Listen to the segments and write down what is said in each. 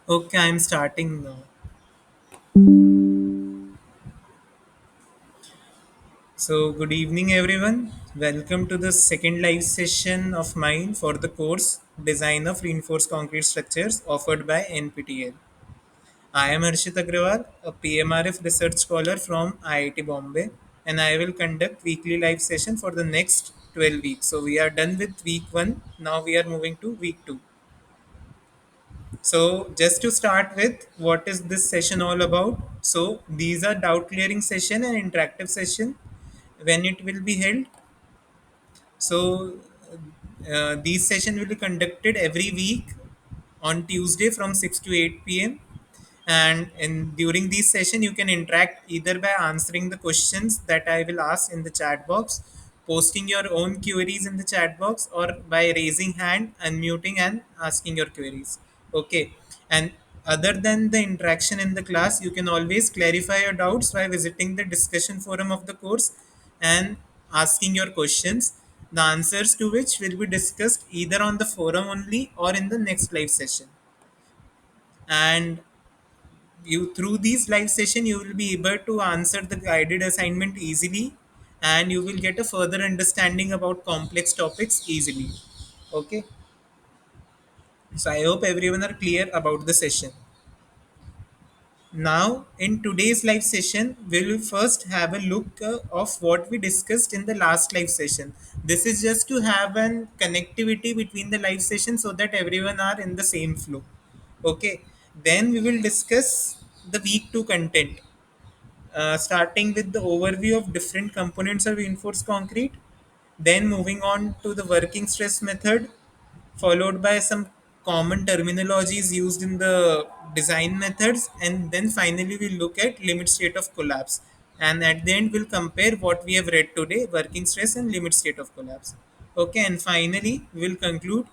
Okay, I'm starting now. So, good evening, everyone. Welcome to the second live session of mine for the course Design of Reinforced Concrete Structures offered by NPTL. I am Harshit Agrawal, a PMRF research scholar from IIT Bombay, and I will conduct weekly live session for the next 12 weeks. So, we are done with week 1. Now, we are moving to week 2. So, just to start with, what is this session all about? So, these are doubt clearing session and interactive session. When it will be held? So, these session will be conducted every week on Tuesday from 6 to 8 p.m. And during this session, you can interact either by answering the questions that I will ask in the chat box, posting your own queries in the chat box, or by raising hand, unmuting, and asking your queries. Okay. And other than the interaction in the class, you can always clarify your doubts by visiting the discussion forum of the course and asking your questions, the answers to which will be discussed either on the forum only or in the next live session. And you through these live session you will be able to answer the guided assignment easily, and you will get a further understanding about complex topics easily. Okay, so I hope everyone are clear about the session. Now in today's live session we will first have a look of what we discussed in the last live session. This is just to have an connectivity between the live session so that everyone are in the same flow. Okay, then we will discuss the week 2 content, starting with the overview of different components of reinforced concrete, then moving on to the working stress method, followed by some common terminologies used in the design methods, and then finally we look at limit state of collapse. And at the end, we'll compare what we have read today, working stress and limit state of collapse. Okay, and finally, we'll conclude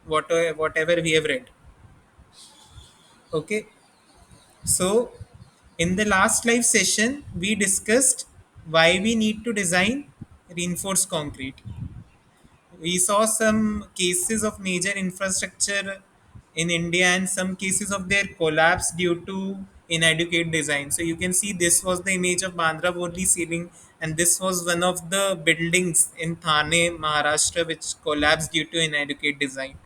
whatever we have read. Okay, so, in the last live session, we discussed why we need to design reinforced concrete. We saw some cases of major infrastructure in India and some cases of their collapse due to inadequate design. So, you can see this was the image of Bandra Worli ceiling, and this was one of the buildings in Thane, Maharashtra, which collapsed due to inadequate design.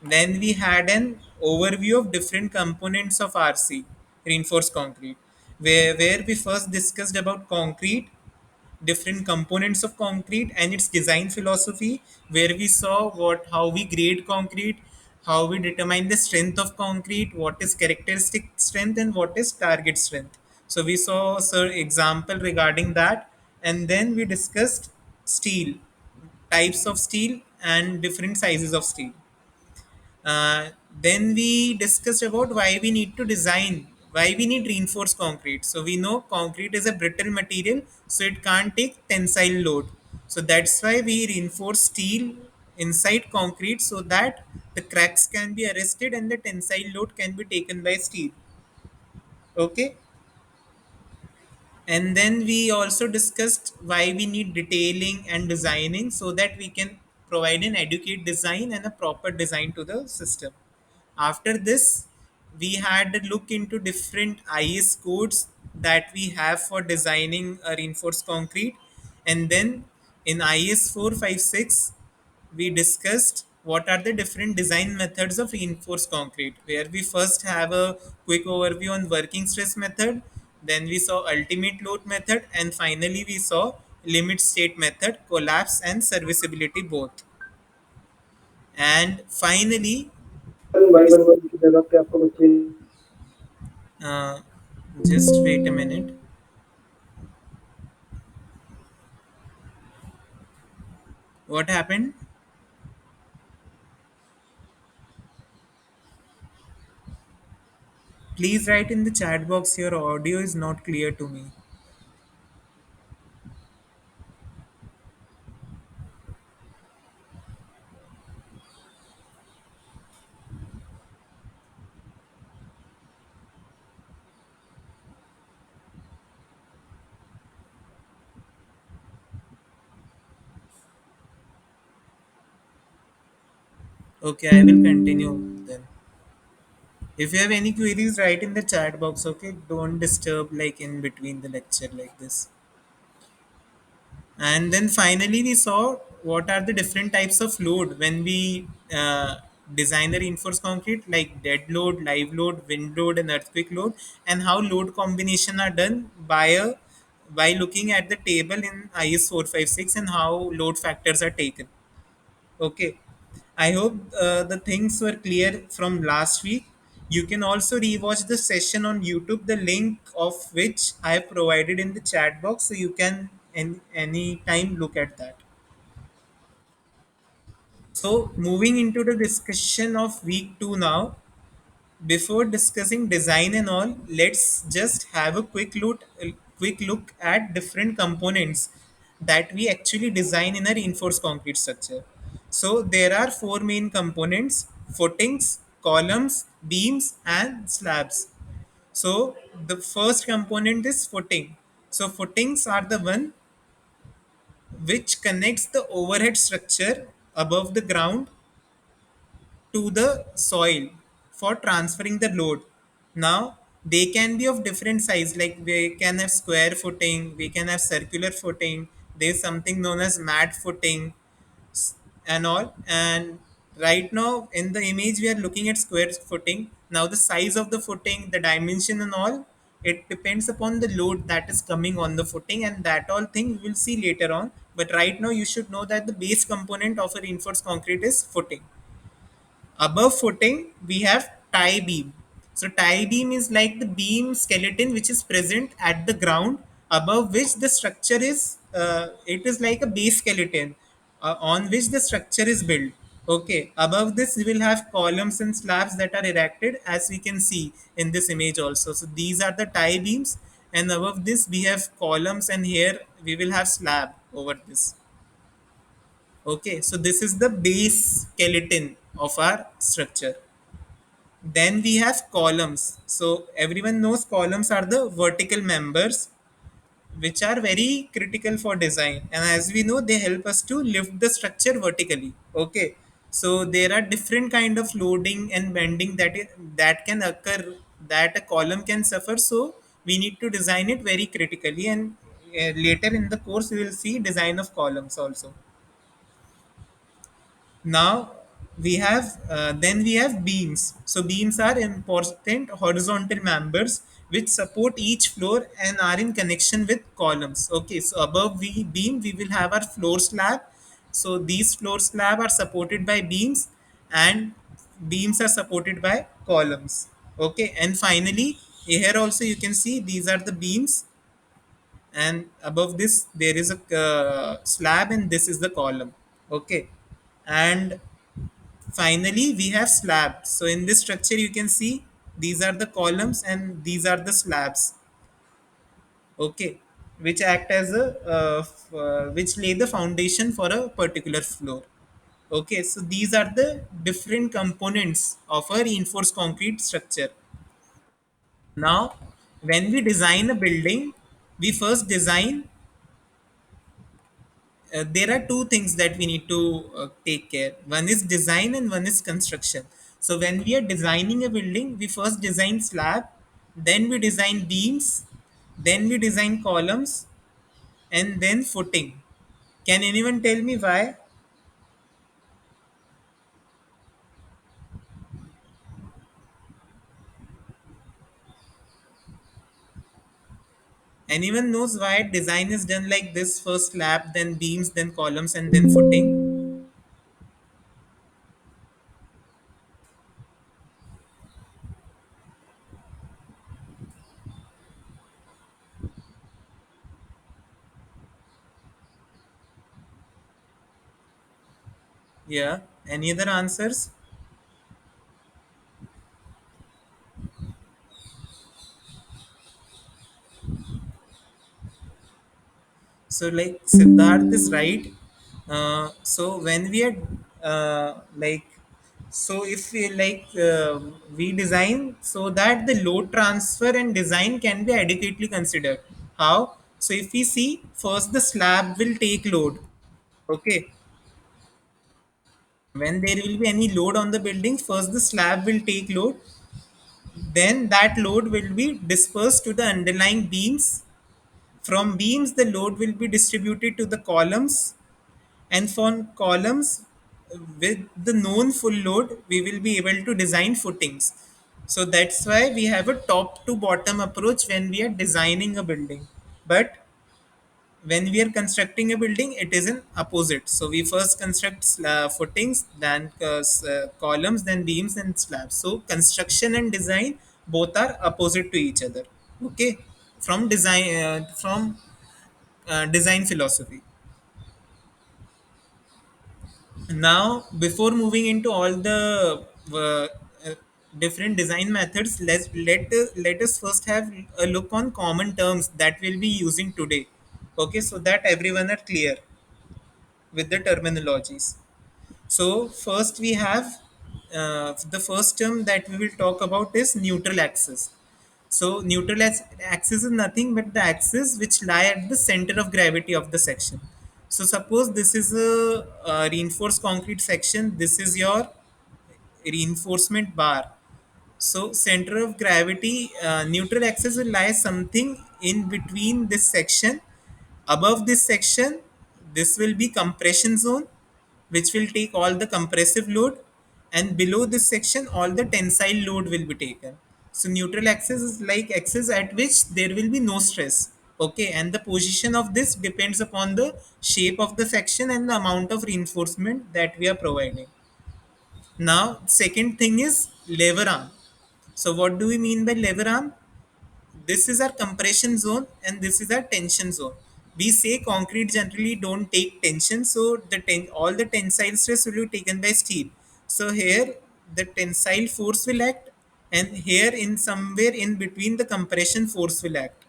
Then we had an overview of different components of RC, reinforced concrete, where we first discussed about concrete, different components of concrete and its design philosophy, where we saw what how we grade concrete, how we determine the strength of concrete, what is characteristic strength and what is target strength. So we saw example regarding that, and then we discussed steel, types of steel and different sizes of steel. Then we discussed about why we need reinforced concrete. So we know concrete is a brittle material, so it can't take tensile load. So that's why we reinforce steel inside concrete so that the cracks can be arrested and the tensile load can be taken by steel. Okay. And then we also discussed why we need detailing and designing so that we can provide an adequate design and a proper design to the system. After this, we had a look into different IS codes that we have for designing a reinforced concrete. And then in IS 456, we discussed what are the different design methods of reinforced concrete, where we first have a quick overview on working stress method, then we saw ultimate load method, and finally we saw limit state method, collapse and serviceability both. And finally, भाई बन बन की जगह पे आपको बच्चे uh, just wait a minute. What happened? Please write in the chat box, your audio is not clear to me. Okay, I will continue then. If you have any queries, write in the chat box. Okay, don't disturb like in between the lecture like this. And then finally, we saw what are the different types of load when we design a reinforced concrete, like dead load, live load, wind load, and earthquake load, and how load combination are done by looking at the table in IS 456 and how load factors are taken. Okay. I hope the things were clear from last week. You can also rewatch the session on YouTube, the link of which I have provided in the chat box, so you can any time look at that. So, moving into the discussion of week 2 now, before discussing design and all, let's just have a quick look at different components that we actually design in a reinforced concrete structure. So there are four main components: footings, columns, beams, and slabs. So the first component is footing. So footings are the one which connects the overhead structure above the ground to the soil for transferring the load. Now they can be of different size, like we can have square footing, we can have circular footing, there's something known as mat footing and all. And right now in the image we are looking at square footing. Now the size of the footing, the dimension and all, it depends upon the load that is coming on the footing, and that all thing we will see later on. But right now you should know that the base component of a reinforced concrete is footing. Above footing, we have tie beam. So tie beam is like the beam skeleton which is present at the ground, above which the structure is. It is like a base skeleton on which the structure is built. Okay. Above this, we will have columns and slabs that are erected, as we can see in this image also. So these are the tie beams, and above this we have columns, and here we will have slab over this. Okay, so this is the base skeleton of our structure. Then we have columns. So everyone knows columns are the vertical members which are very critical for design. And as we know, they help us to lift the structure vertically. Okay. So there are different kind of loading and bending that can occur, that a column can suffer. So we need to design it very critically. And later in the course, we will see design of columns also. Now we have beams. So beams are important horizontal members which support each floor and are in connection with columns. Okay, so above we beam we will have our floor slab. So these floor slab are supported by beams, and beams are supported by columns. Okay, and finally here also you can see these are the beams, and above this there is a slab, and this is the column. Okay, and finally we have slabs. So in this structure you can see these are the columns and these are the slabs. Okay, which act as a which lay the foundation for a particular floor. Okay, so these are the different components of a reinforced concrete structure. Now when we design a building, we first design there are two things that we need to take care. One is design and one is construction. So when we are designing a building, we first design slab, then we design beams, then we design columns, and then footing. Can anyone tell me why? Anyone knows why design is done like this: first slab, then beams, then columns, and then footing? Yeah, any other answers? So like Siddharth is right. So when we are like, so if we like we design so that the load transfer and design can be adequately considered. How? So if we see, first the slab will take load. Okay, when there will be any load on the building, first the slab will take load, Then that load will be dispersed to the underlying beams. From beams, the load will be distributed to the columns, and for columns with the known full load, we will be able to design footings. So that's why we have a top to bottom approach when we are designing a building. But when we are constructing a building, it is an opposite. So we first construct footings, then columns, then beams and slabs. So construction and design both are opposite to each other. Okay, from design philosophy. Now, before moving into all the uh, different design methods, let us first have a look on common terms that we'll be using today. Okay, so that everyone are clear with the terminologies. So first we have the first term that we will talk about is neutral axis. So axis is nothing but the axis which lie at the center of gravity of the section. So suppose this is a reinforced concrete section. This is your reinforcement bar. So center of gravity, neutral axis will lie something in between this section. Above this section, this will be compression zone, which will take all the compressive load, and below this section, all the tensile load will be taken. So neutral axis is like axis at which there will be no stress. Okay, and the position of this depends upon the shape of the section and the amount of reinforcement that we are providing. Now, second thing is lever arm. So what do we mean by lever arm? This is our compression zone and this is our tension zone. We say concrete generally don't take tension, so all the tensile stress will be taken by steel. So here the tensile force will act, and here in somewhere in between the compression force will act.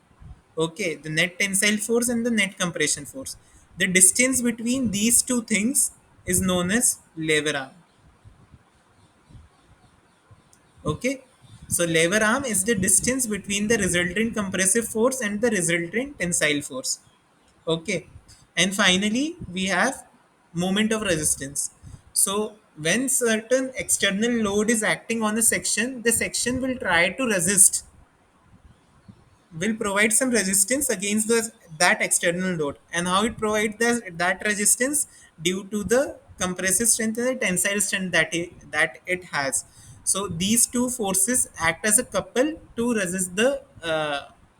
Okay, the net tensile force and the net compression force. The distance between these two things is known as lever arm. Okay, so lever arm is the distance between the resultant compressive force and the resultant tensile force. Okay, and finally we have moment of resistance. So when certain external load is acting on a section, the section will try to resist, will provide some resistance against that external load. And how it provides that resistance? Due to the compressive strength and the tensile strength that it has. So these two forces act as a couple to resist the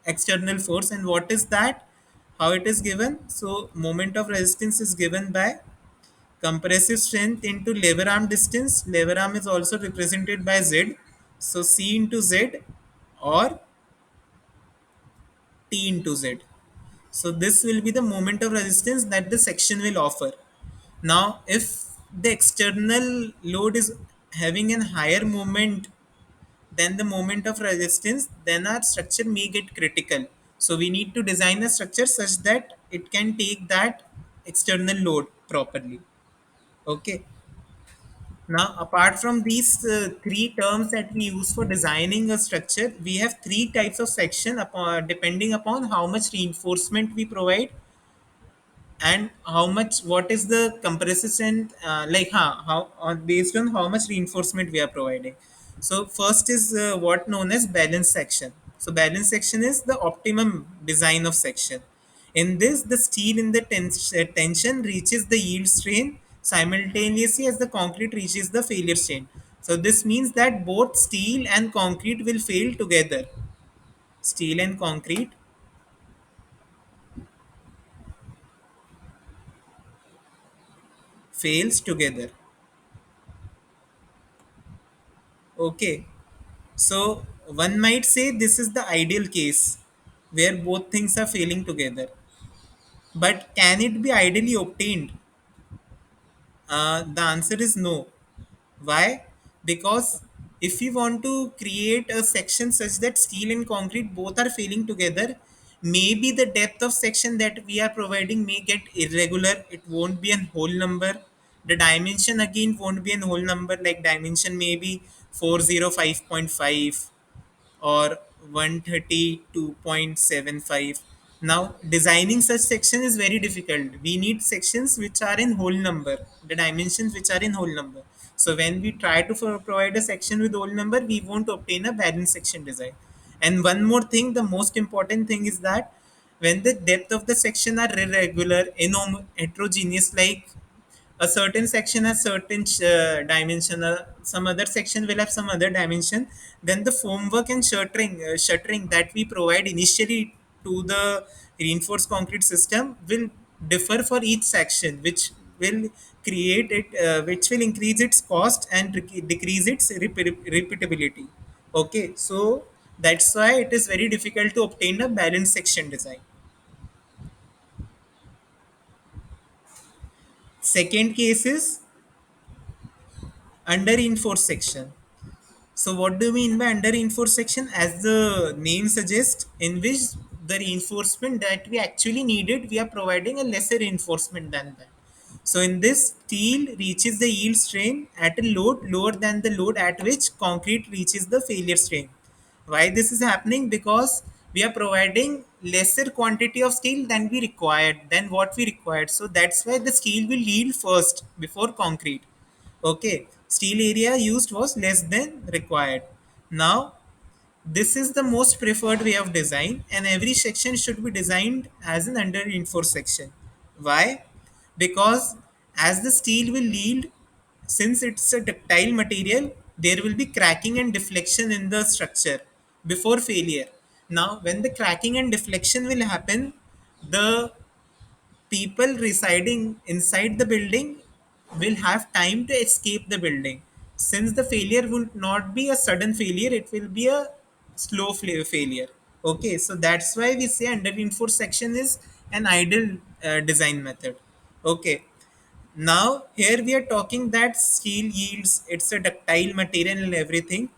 external force. And what is that? How it is given? So moment of resistance is given by compressive strength into lever arm distance. Lever arm is also represented by Z. So C into Z, or T into Z. So this will be the moment of resistance that the section will offer. Now, if the external load is having a higher moment than the moment of resistance, then our structure may get critical. So we need to design a structure such that it can take that external load properly. Okay. Now, apart from these three terms that we use for designing a structure, we have three types of section depending upon how much reinforcement we provide, and how much, what is the compressive strength, like how on based on how much reinforcement we are providing. So first is what known as balance section. So balance section is the optimum design of section. In this, the steel in the tension reaches the yield strain simultaneously as the concrete reaches the failure strain. So this means that both steel and concrete will fail together. Steel and concrete fails together. Okay. So one might say this is the ideal case where both things are failing together. But can it be ideally obtained? The answer is no. Why? Because if we want to create a section such that steel and concrete both are failing together, maybe the depth of section that we are providing may get irregular. It won't be a whole number. The dimension again won't be a whole number, like dimension may be 405.5 or 132.75. Now designing such section is very difficult. We need sections which are in whole number, the dimensions which are in whole number. So when we try to provide a section with old number, we won't obtain a balanced section design. And one more thing, the most important thing is that when the depth of the section are irregular, heterogeneous, like a certain section has certain dimension, some other section will have some other dimension, then the formwork and shuttering that we provide initially to the reinforced concrete system will differ for each section, which will which will increase its cost and decrease its repeatability. Okay, so that's why it is very difficult to obtain a balanced section design. Second case is under reinforced section. So what do you mean by under reinforced section? As the name suggests, in which the reinforcement that we actually needed, we are providing a lesser reinforcement than that. So in this, steel reaches the yield strain at a load lower than the load at which concrete reaches the failure strain. Why this is happening? Because we are providing lesser quantity of steel than what we required. So that's why the steel will yield first before concrete. Okay, steel area used was less than required. Now, this is the most preferred way of design, and every section should be designed as an under reinforced section. Why? Because as the steel will yield, since it's a ductile material, there will be cracking and deflection in the structure before failure. Now, when the cracking and deflection will happen, the people residing inside the building will have time to escape the building. Since the failure will not be a sudden failure, it will be a slow failure. Okay, so that's why we say under reinforced section is an ideal design method. Okay, now here we are talking that steel yields, it's a ductile material and everything.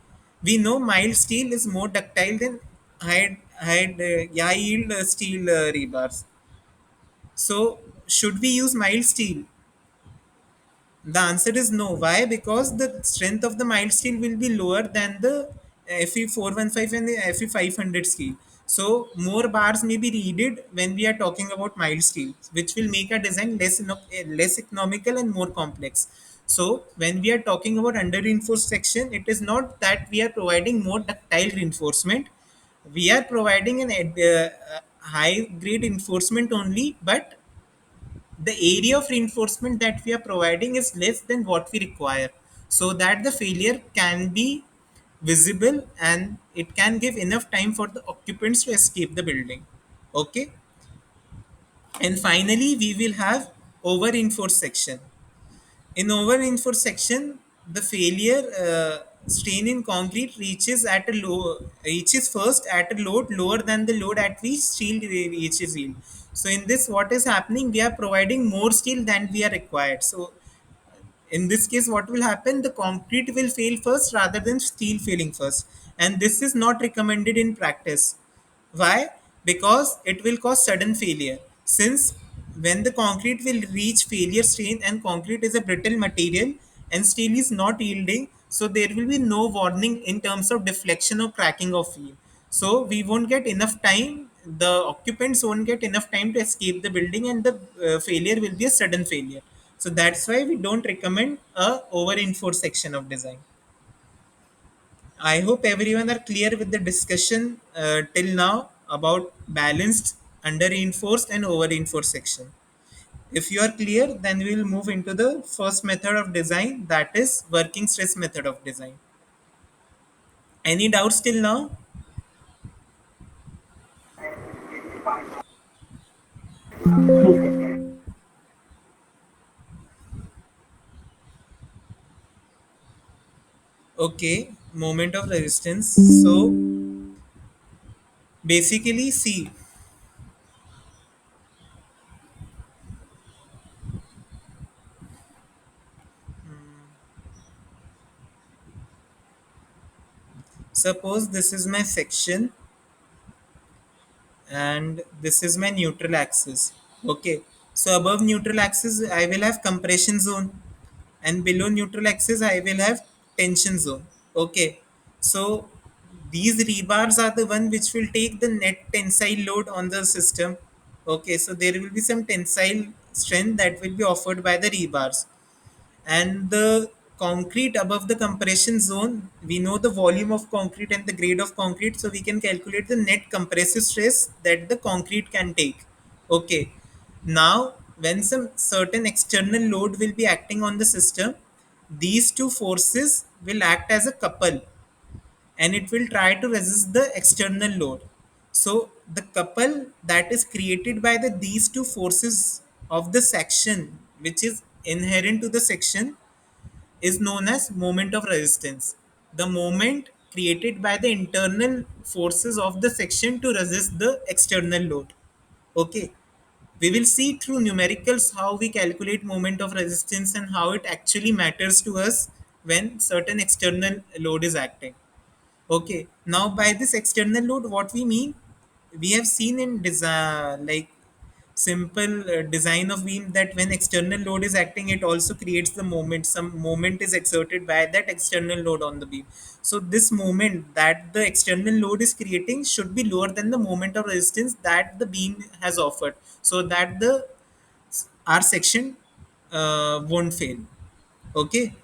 We know mild steel is more ductile than high yield steel rebars. So, should we use mild steel? The answer is no. Why? Because the strength of the mild steel will be lower than the Fe 415 and the Fe 500 steel. So, more bars may be needed when we are talking about mild steel, which will make our design less economical and more complex. So, when we are talking about under reinforced section, it is not that we are providing more ductile reinforcement. We are providing an high grade reinforcement only, but the area of reinforcement that we are providing is less than what we require, so that the failure can be visible and it can give enough time for the occupants to escape the building. Okay, and finally we will have over reinforced section. In over reinforced section, the failure strain in concrete reaches first at a load lower than the load at which steel reaches yield. So in this, what is happening? We are providing more steel than we are required. So in this case, what will happen? The concrete will fail first rather than steel failing first, and this is not recommended in practice. Why? Because it will cause sudden failure. Since when the concrete will reach failure strain, and concrete is a brittle material and steel is not yielding, so there will be no warning in terms of deflection or cracking of wheel. So we won't get enough time, the occupants won't get enough time to escape the building, and the failure will be a sudden failure. So that's why we don't recommend a over reinforced section of design. I hope everyone are clear with the discussion till now about balanced, under reinforced, and over reinforced section. If you are clear, then we will move into the first method of design, that is working stress method of design. Any doubts till now? Okay, moment of resistance. So basically, see, suppose this is my section and this is my neutral axis. Okay, so above neutral axis I will have compression zone, and below neutral axis I will have tension zone. Okay, so these rebars are the one which will take the net tensile load on the system. Okay, so there will be some tensile strength that will be offered by the rebars, and the concrete above the compression zone, we know the volume of concrete and the grade of concrete, so we can calculate the net compressive stress that the concrete can take. Okay, now when some certain external load will be acting on the system, these two forces will act as a couple, and it will try to resist the external load. So the couple that is created by these two forces of the section, which is inherent to the section, is known as moment of resistance. The moment created by the internal forces of the section to resist the external load. Okay. We will see through numericals how we calculate moment of resistance and how it actually matters to us when certain external load is acting. Okay, now by this external load, what we mean, we have seen in design, like simple design of beam, that when external load is acting, it also creates the moment. Some moment is exerted by that external load on the beam. So this moment that the external load is creating should be lower than the moment of resistance that the beam has offered, so that the R section won't fail. Okay,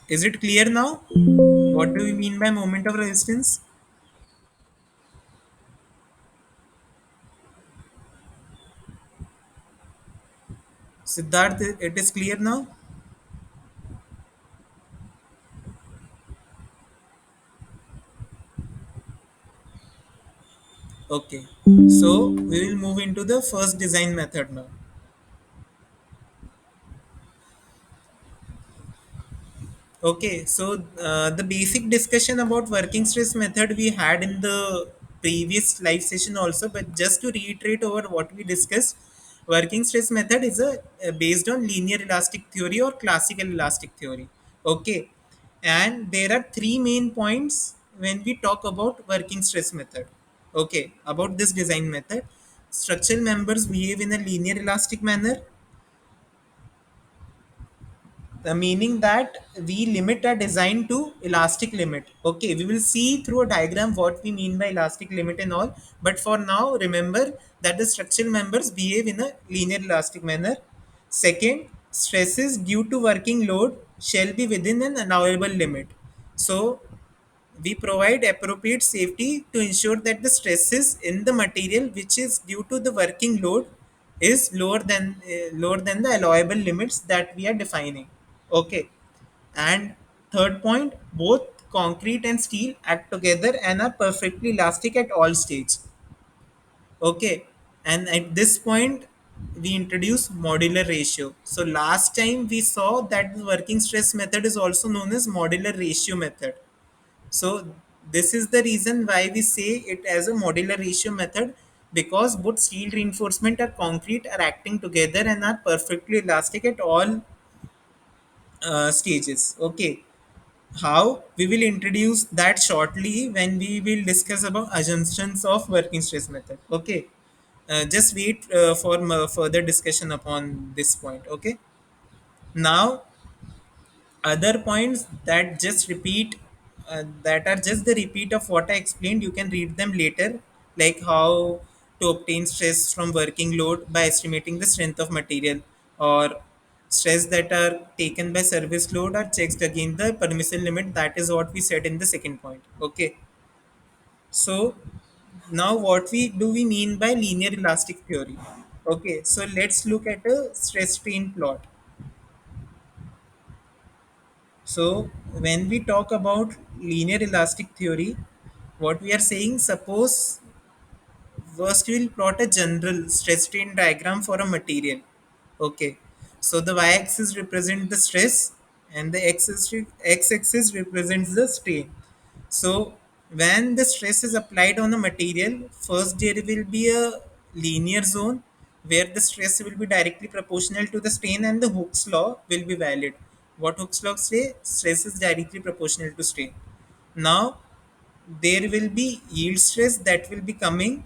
is it clear now? What do we mean by moment of resistance? Siddharth, it is clear now? Okay. So we will move into the first design method now. Okay. So the basic discussion about working stress method we had in the previous live session also, but just to reiterate over what we discussed, working stress method is based on linear elastic theory or classical elastic theory. Okay. And there are three main points when we talk about working stress method. Okay, about this design method, structural members behave in a linear elastic manner, the meaning that we limit our design to elastic limit. Okay, we will see through a diagram what we mean by elastic limit and all, but for now remember that the structural members behave in a linear elastic manner. Second, stresses due to working load shall be within an allowable limit. So we provide appropriate safety to ensure that the stresses in the material which is due to the working load is lower than the allowable limits that we are defining. Okay, and third point, both concrete and steel act together and are perfectly elastic at all stages. Okay, and at this point we introduce modular ratio. So last time we saw that the working stress method is also known as modular ratio method. So this is the reason why we say it as a modular ratio method, because both steel reinforcement and concrete are acting together and are perfectly elastic at all stages. Okay, how we will introduce that shortly when we will discuss about assumptions of working stress method. Okay, just wait for further discussion upon this point. Okay, now other points that just repeat, that are just the repeat of what I explained, you can read them later, like how to obtain stress from working load by estimating the strength of material, or stress that are taken by service load are checked against the permissible limit. That is what we said in the second point. Okay, so now what we do we mean by linear elastic theory? Okay, so let's look at a stress strain plot. So when we talk about linear elastic theory, what we are saying, suppose first we will plot a general stress strain diagram for a material. Okay. So the y-axis represents the stress and the x-axis represents the strain. So when the stress is applied on a material, first there will be a linear zone where the stress will be directly proportional to the strain and the Hooke's law will be valid. What Hooke's law say? Stress is directly proportional to strain. Now there will be yield stress that will be coming,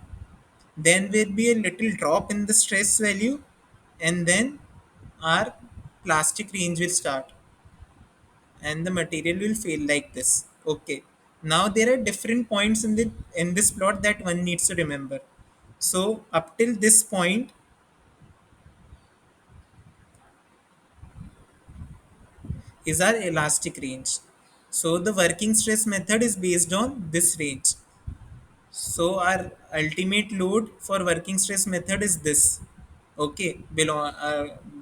then will be a little drop in the stress value, and then our plastic range will start and the material will fail like this. Okay, now there are different points in this plot that one needs to remember. So up till this point, is our elastic range. So the working stress method is based on this range. So our ultimate load for working stress method is this. Okay,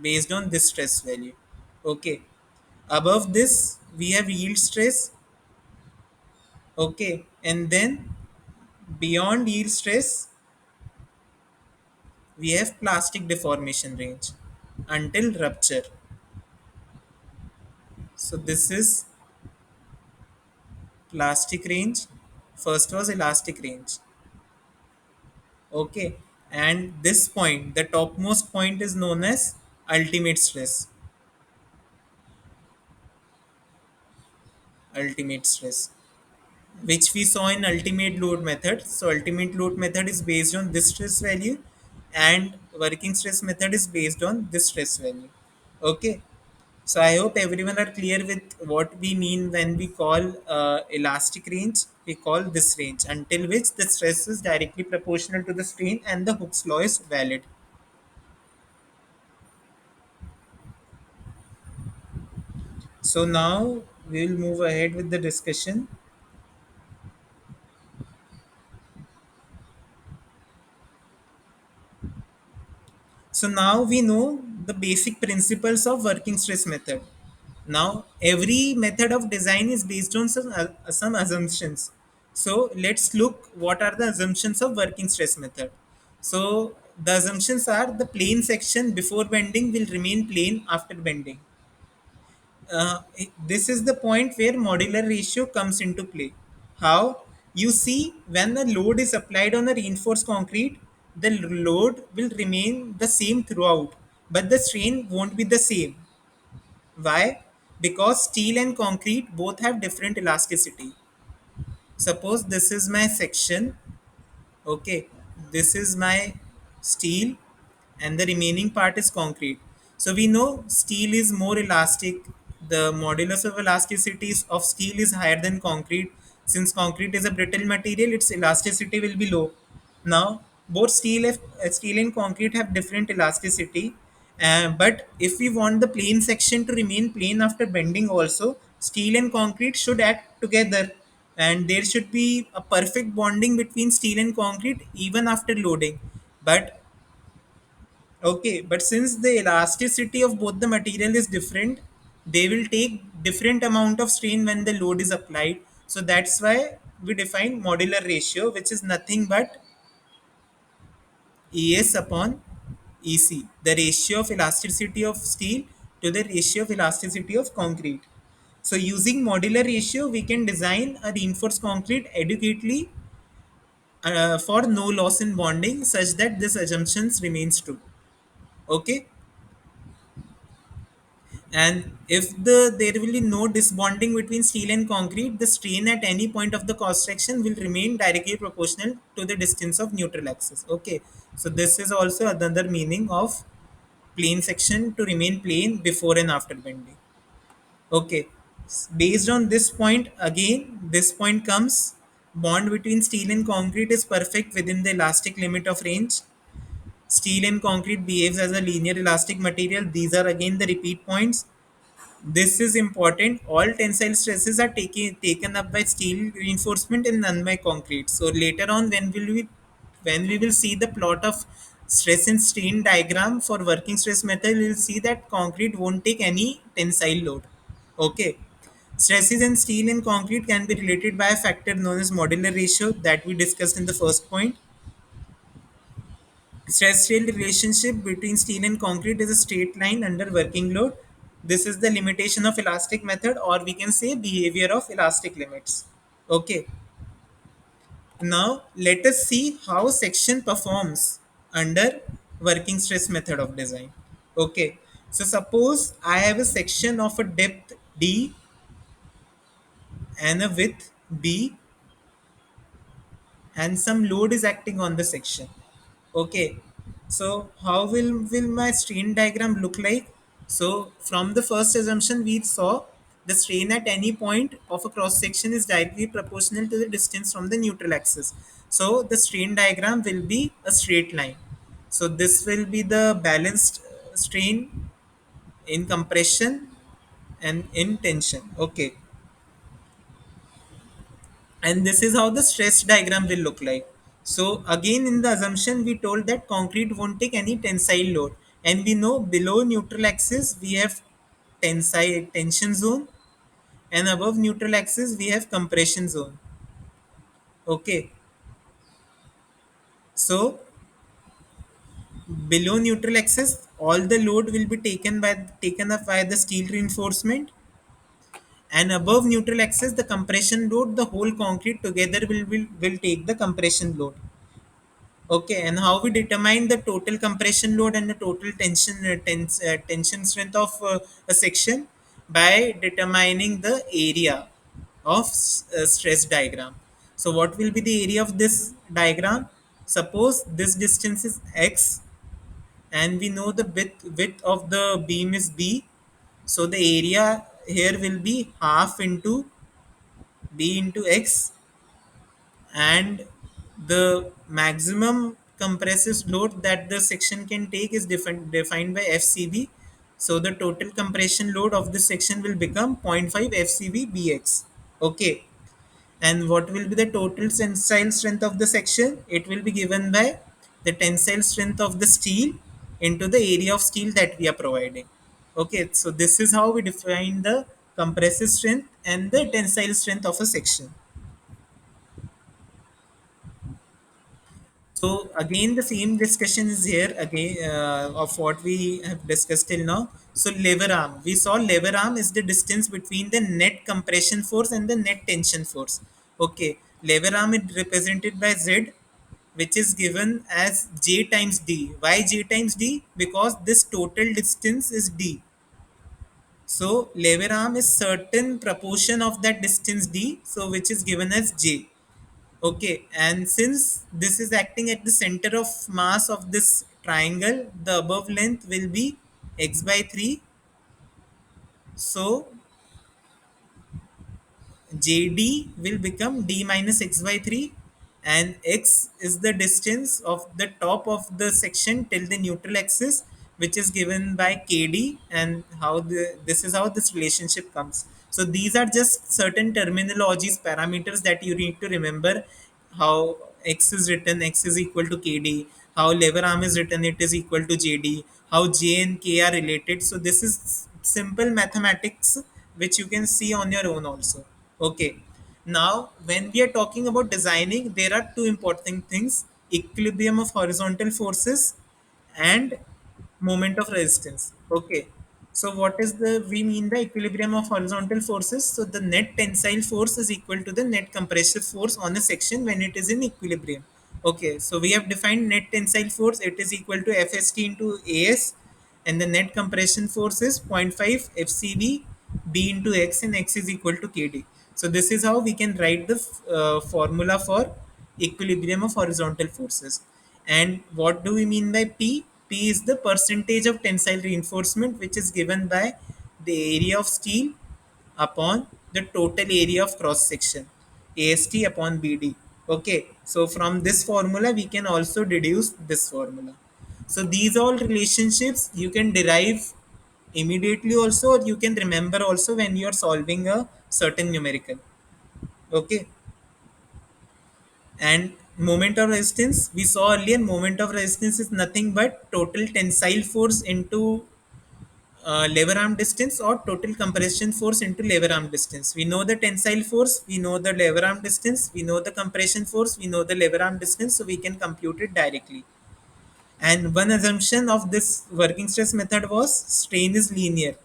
based on this stress value. Okay. Above this, we have yield stress. Okay. And then beyond yield stress, we have plastic deformation range until rupture. So this is plastic range. First was elastic range. Okay. And this point, the topmost point, is known as ultimate stress. Ultimate stress, which we saw in ultimate load method. So ultimate load method is based on this stress value, and working stress method is based on this stress value. Okay. So I hope everyone are clear with what we mean when we call elastic range. We call this range until which the stress is directly proportional to the strain and the Hooke's law is valid. So now we will move ahead with the discussion. So now we know the basic principles of working stress method. Now every method of design is based on some assumptions. So let's look what are the assumptions of working stress method. So the assumptions are the plane section before bending will remain plane after bending. This is the point where modular ratio comes into play. How? You see, when the load is applied on a reinforced concrete, the load will remain the same throughout, but the strain won't be the same. Why? Because steel and concrete both have different elasticity. Suppose this is my section. Okay, this is my steel, and the remaining part is concrete. So we know steel is more elastic. The modulus of elasticities of steel is higher than concrete. Since concrete is a brittle material, its elasticity will be low. Now, both steel and concrete have different elasticity. But if we want the plane section to remain plane after bending, also steel and concrete should act together, and there should be a perfect bonding between steel and concrete even after loading. But okay, but since the elasticity of both the material is different, they will take different amount of strain when the load is applied. So that's why we define modular ratio, which is nothing but ES upon EC, the ratio of elasticity of steel to the ratio of elasticity of concrete. So using modular ratio, we can design a reinforced concrete adequately for no loss in bonding, such that this assumptions remains true. Okay. And if there will be no disbonding between steel and concrete, the strain at any point of the cross section will remain directly proportional to the distance of neutral axis. Okay, so this is also another meaning of plane section to remain plane before and after bending. Okay, based on this point, again this point comes, bond between steel and concrete is perfect within the elastic limit of range. Steel and concrete behaves as a linear elastic material. These are again the repeat points. This is important. All tensile stresses are taken up by steel reinforcement and none by concrete. So later on, when we will see the plot of stress and strain diagram for working stress method, we will see that concrete won't take any tensile load. Okay. Stresses in steel and concrete can be related by a factor known as modular ratio that we discussed in the first point. Stress field relationship between steel and concrete is a straight line under working load. This is the limitation of elastic method, or we can say behavior of elastic limits. Okay. Now let us see how section performs under working stress method of design. Okay. So suppose I have a section of a depth D and a width B, and some load is acting on the section. Okay, so how will my strain diagram look like? So from the first assumption we saw, the strain at any point of a cross section is directly proportional to the distance from the neutral axis. So the strain diagram will be a straight line. So this will be the balanced strain in compression, and in tension. Okay, and this is how the stress diagram will look like. So again, in the assumption, we told that concrete won't take any tensile load, and we know below neutral axis we have tensile tension zone, and above neutral axis we have compression zone. Okay, so below neutral axis all the load will be taken up by the steel reinforcement, and above neutral axis the compression load, the whole concrete together will take the compression load. Okay, and how we determine the total compression load and the total tension strength of a section? By determining the area of stress diagram. So what will be the area of this diagram? Suppose this distance is x, and we know the width of the beam is b. So the area here will be half into b into x, and the maximum compressive load that the section can take is defined by FCB. So the total compression load of this section will become zero point 0.5 FCB BX. Okay, and what will be the total tensile strength of the section? It will be given by the tensile strength of the steel into the area of steel that we are providing. Okay, so this is how we define the compressive strength and the tensile strength of a section. So again, the same discussion is here again of what we have discussed till now. So lever arm, we saw lever arm is the distance between the net compression force and the net tension force. Okay, lever arm is represented by Z, which is given as J times D. Why J times D? Because this total distance is D. So lever arm is certain proportion of that distance D, so which is given as J. Okay, and since this is acting at the center of mass of this triangle, the above length will be x by 3. So JD will become D minus x by 3, and x is the distance of the top of the section till the neutral axis, which is given by KD, and how this is how this relationship comes. So these are just certain terminologies, parameters that you need to remember. How x is written, x is equal to KD, how lever arm is written, it is equal to JD, how J and K are related. So this is simple mathematics which you can see on your own also. Okay. Now, when we are talking about designing, there are two important things: equilibrium of horizontal forces and moment of resistance. Okay. So, what is the we mean by equilibrium of horizontal forces? So, the net tensile force is equal to the net compressive force on a section when it is in equilibrium. Okay. So, we have defined net tensile force, it is equal to FST into AS, and the net compression force is zero point 0.5 FCB B into X, and X is equal to KD. So this is how we can write the formula for equilibrium of horizontal forces. And what do we mean by P? P is the percentage of tensile reinforcement, which is given by the area of steel upon the total area of cross section, AST upon BD. Okay, so from this formula we can also deduce this formula. So these all relationships you can derive immediately also, or you can remember also when you are solving a certain numerical. Okay, and moment of resistance, we saw earlier, moment of resistance is nothing but total tensile force into lever arm distance, or total compression force into lever arm distance. We know the tensile force, we know the lever arm distance, we know the compression force, we know the lever arm distance, so we can compute it directly. And one assumption of this working stress method was strain is linear.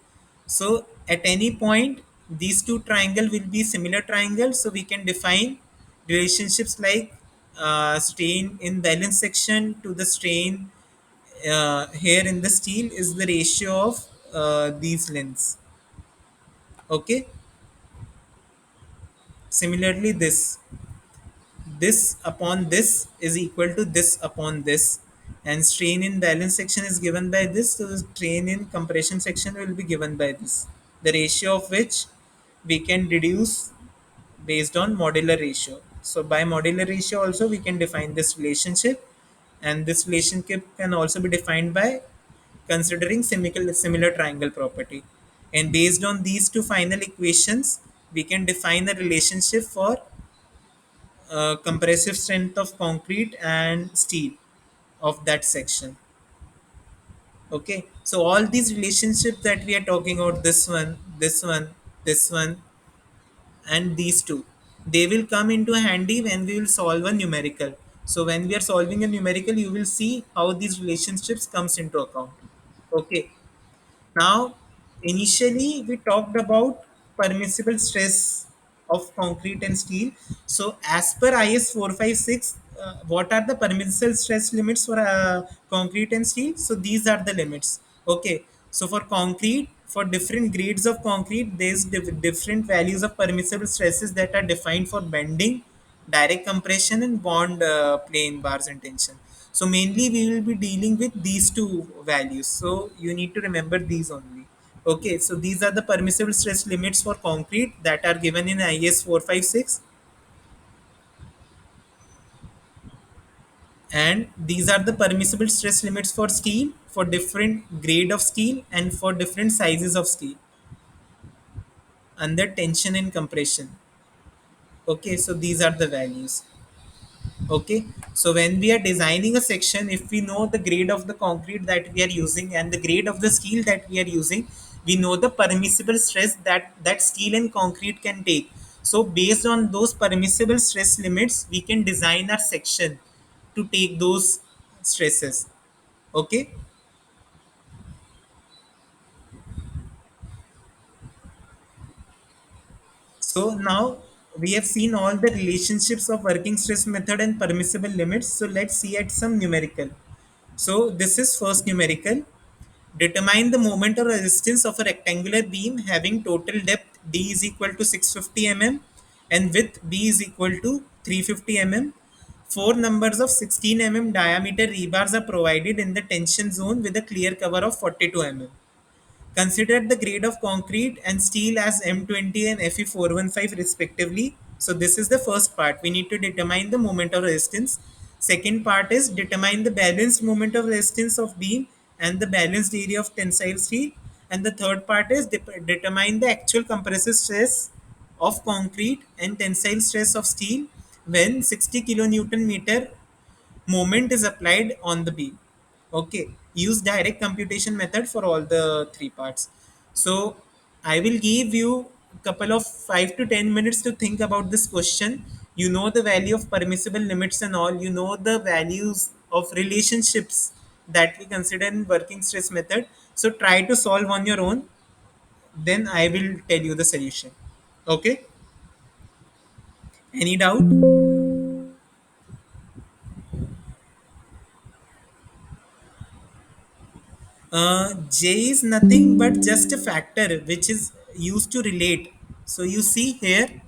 So at any point, these two triangle will be similar triangles. So we can define relationships like strain in balance section to the strain here in the steel is the ratio of these lengths. Okay. Similarly, this upon this is equal to this upon this, and strain in balance section is given by this, so the strain in compression section will be given by this, the ratio of which we can deduce based on modular ratio. So by modular ratio also we can define this relationship, and this relationship can also be defined by considering similar triangle property. And based on these two final equations, we can define a relationship for compressive strength of concrete and steel of that section. Okay, so all these relationships that we are talking about, this one, and these two, they will come into handy when we will solve a numerical. So when we are solving a numerical, you will see how these relationships comes into account. Okay, now, initially we talked about permissible stress of concrete and steel. So, as per IS 456, what are the permissible stress limits for concrete and steel? So, these are the limits. Okay. So, for concrete, for different grades of concrete, there's different values of permissible stresses that are defined for bending, direct compression, and bond plane bars and tension. So mainly we will be dealing with these two values. So you need to remember these only. Okay, so these are the permissible stress limits for concrete that are given in IS 456, and these are the permissible stress limits for steel, for different grade of steel and for different sizes of steel under tension and compression. Okay, so these are the values. Okay, so when we are designing a section, if we know the grade of the concrete that we are using and the grade of the steel that we are using, we know the permissible stress that steel and concrete can take. So based on those permissible stress limits, we can design our section to take those stresses. Okay, so now we have seen all the relationships of working stress method and permissible limits. So let's see at some numerical. So this is first numerical. Determine the moment or resistance of a rectangular beam having total depth D is equal to 650 mm and width B is equal to 350 mm. Four numbers of 16 mm diameter rebars are provided in the tension zone with a clear cover of 42 mm. Consider the grade of concrete and steel as M20 and Fe415 respectively. So this is the first part. We need to determine the moment of resistance. Second part is determine the balanced moment of resistance of beam and the balanced area of tensile steel. And the third part is determine the actual compressive stress of concrete and tensile stress of steel when 60 kilonewton meter moment is applied on the beam. Okay, use direct computation method for all the three parts. So I will give you a couple of 5 to 10 minutes to think about this question. You know the value of permissible limits and all, you know the values of relationships that we consider in working stress method. So try to solve on your own, then I will tell you the solution. Okay, any doubt? J is nothing but just a factor which is used to relate. So you see here,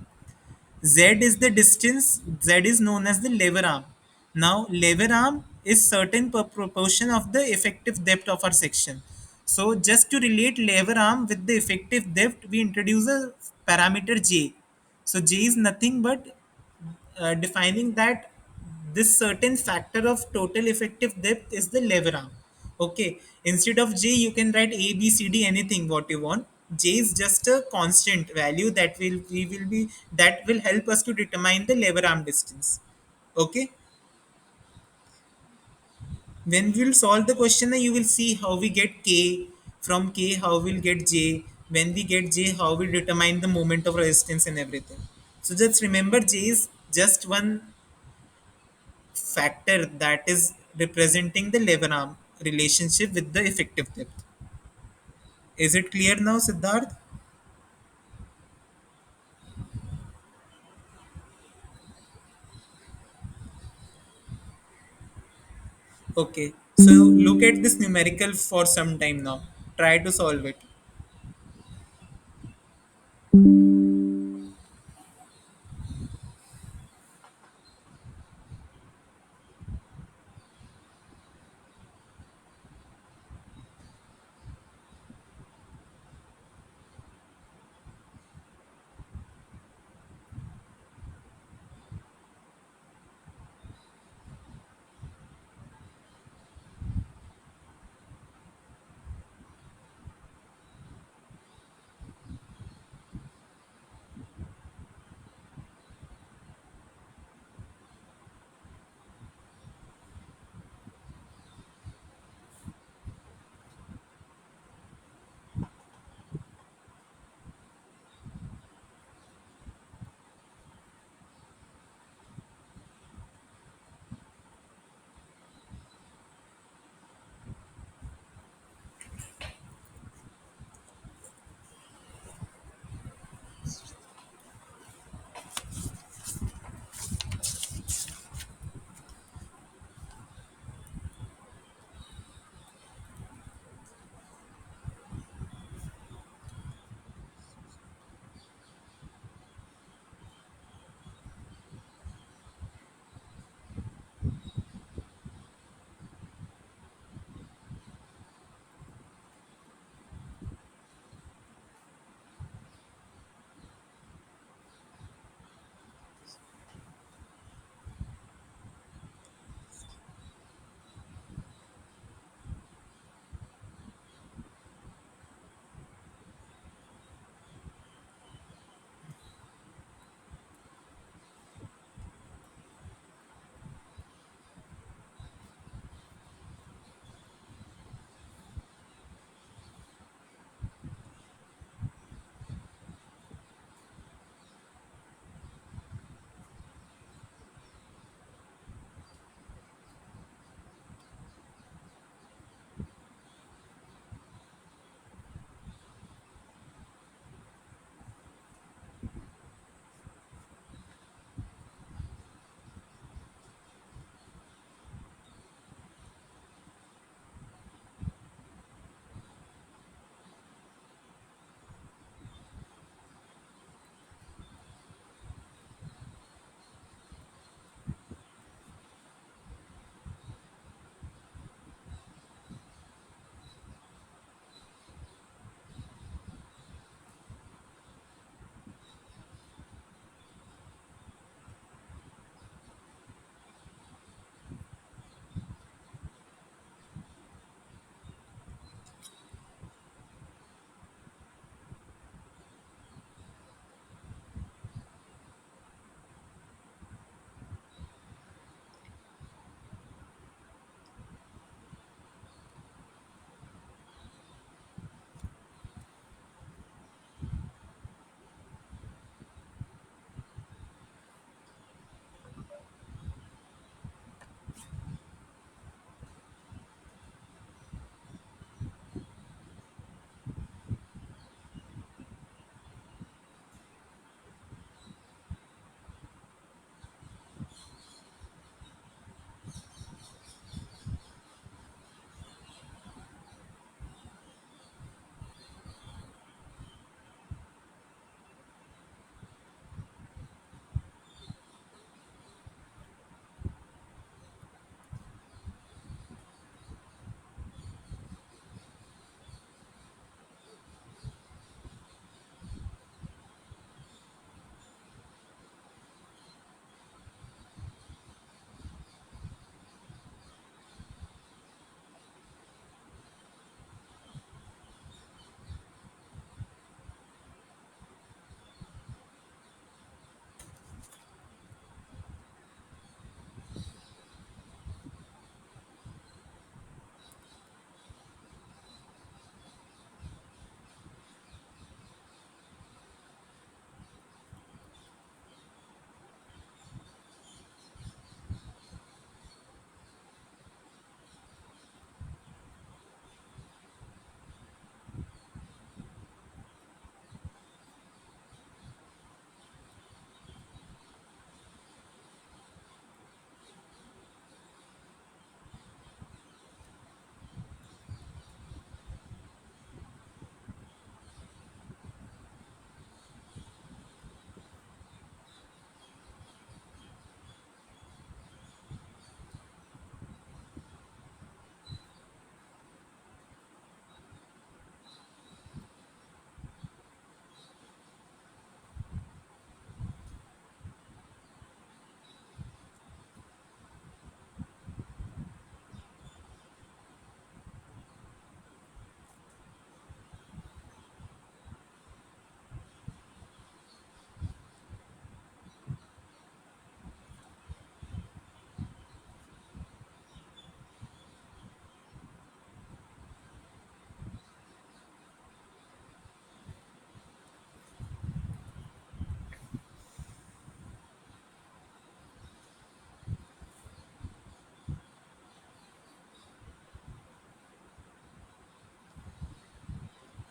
Z is the distance, Z is known as the lever arm. Now, lever arm is certain proportion of the effective depth of our section. So just to relate lever arm with the effective depth, we introduce a parameter J. So J is nothing but defining that this certain factor of total effective depth is the lever arm. Okay, instead of J, you can write A, B, C, D, anything what you want. J is just a constant value that will help us to determine the lever arm distance. Okay, when we will solve the question, you will see how we get K, from K how we'll get J, when we get J how we determine the moment of resistance and everything. So just remember, J is just one factor that is representing the lever arm relationship with the effective depth. Is it clear now, Siddharth? Okay, so look at this numerical for some time now. Try to solve it.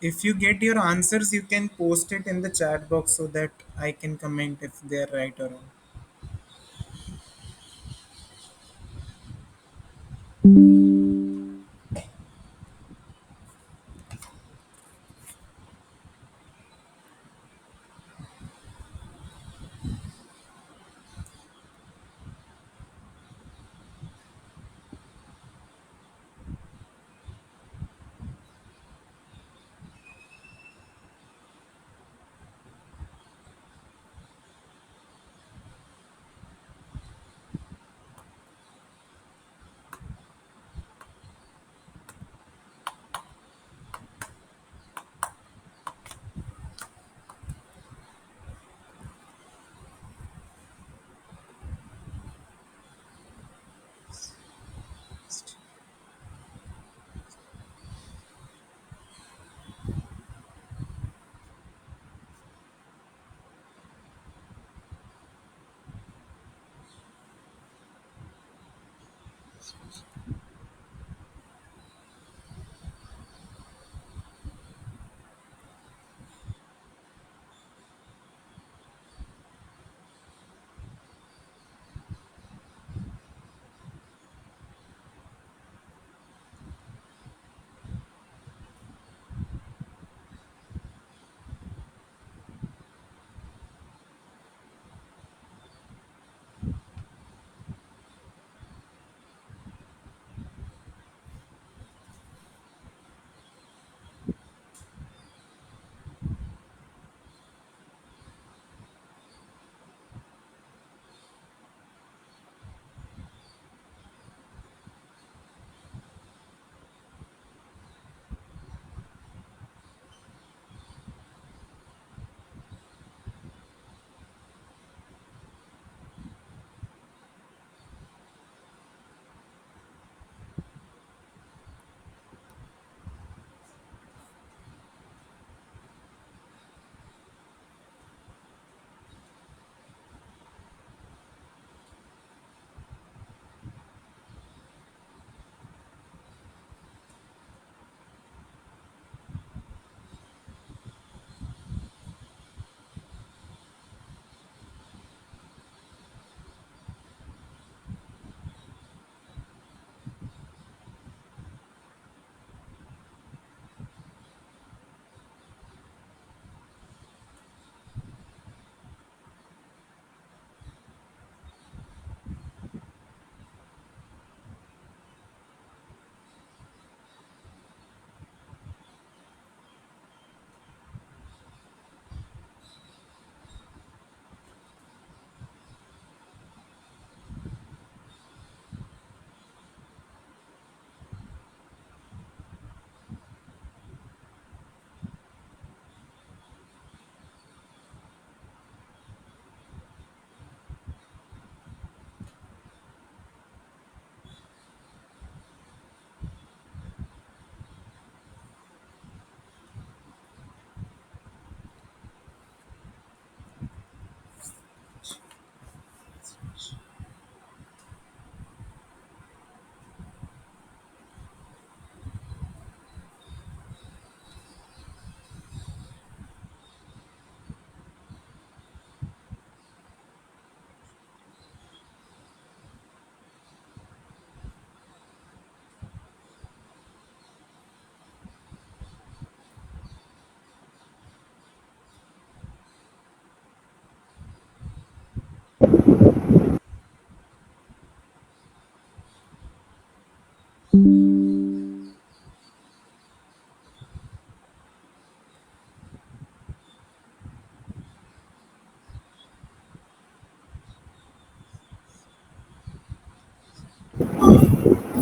If you get your answers, you can post it in the chat box so that I can comment if they're right or wrong.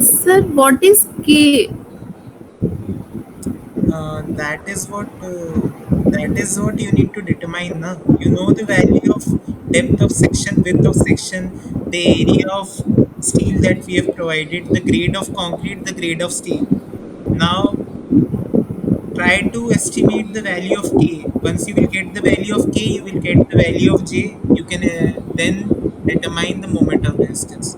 Sir, what is K? That is what you need to determine. Na? You know the value of depth of section, width of section, the area of steel that we have provided, the grade of concrete, the grade of steel. Now try to estimate the value of K. Once you will get the value of K, you will get the value of J. You can then determine the moment of resistance.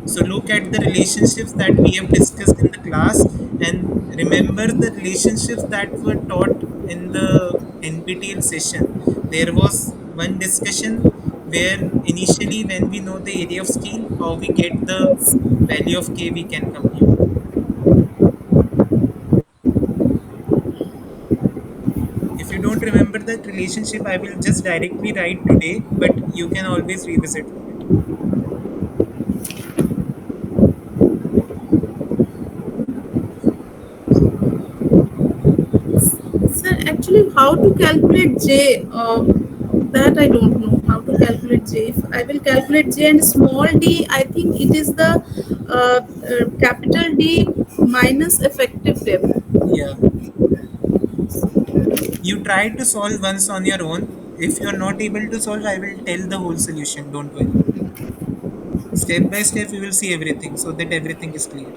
So look at the relationships that we have discussed in the class and Remember the relationships that were taught in the NPTEL session. There was one discussion where initially, when we know the area of steel, how we get the Yes. value of K we can compute. If you don't remember that relationship, I will just directly write today, but you can always revisit from it. Sir, actually, how to calculate J? That I don't know. How to calculate J? If I will calculate J and small d, I think it is the capital D minus effective depth. Yeah. You try to solve once on your own. If you're not able to solve, I will tell the whole solution. Don't worry. Step by step, you will see everything so that everything is clear.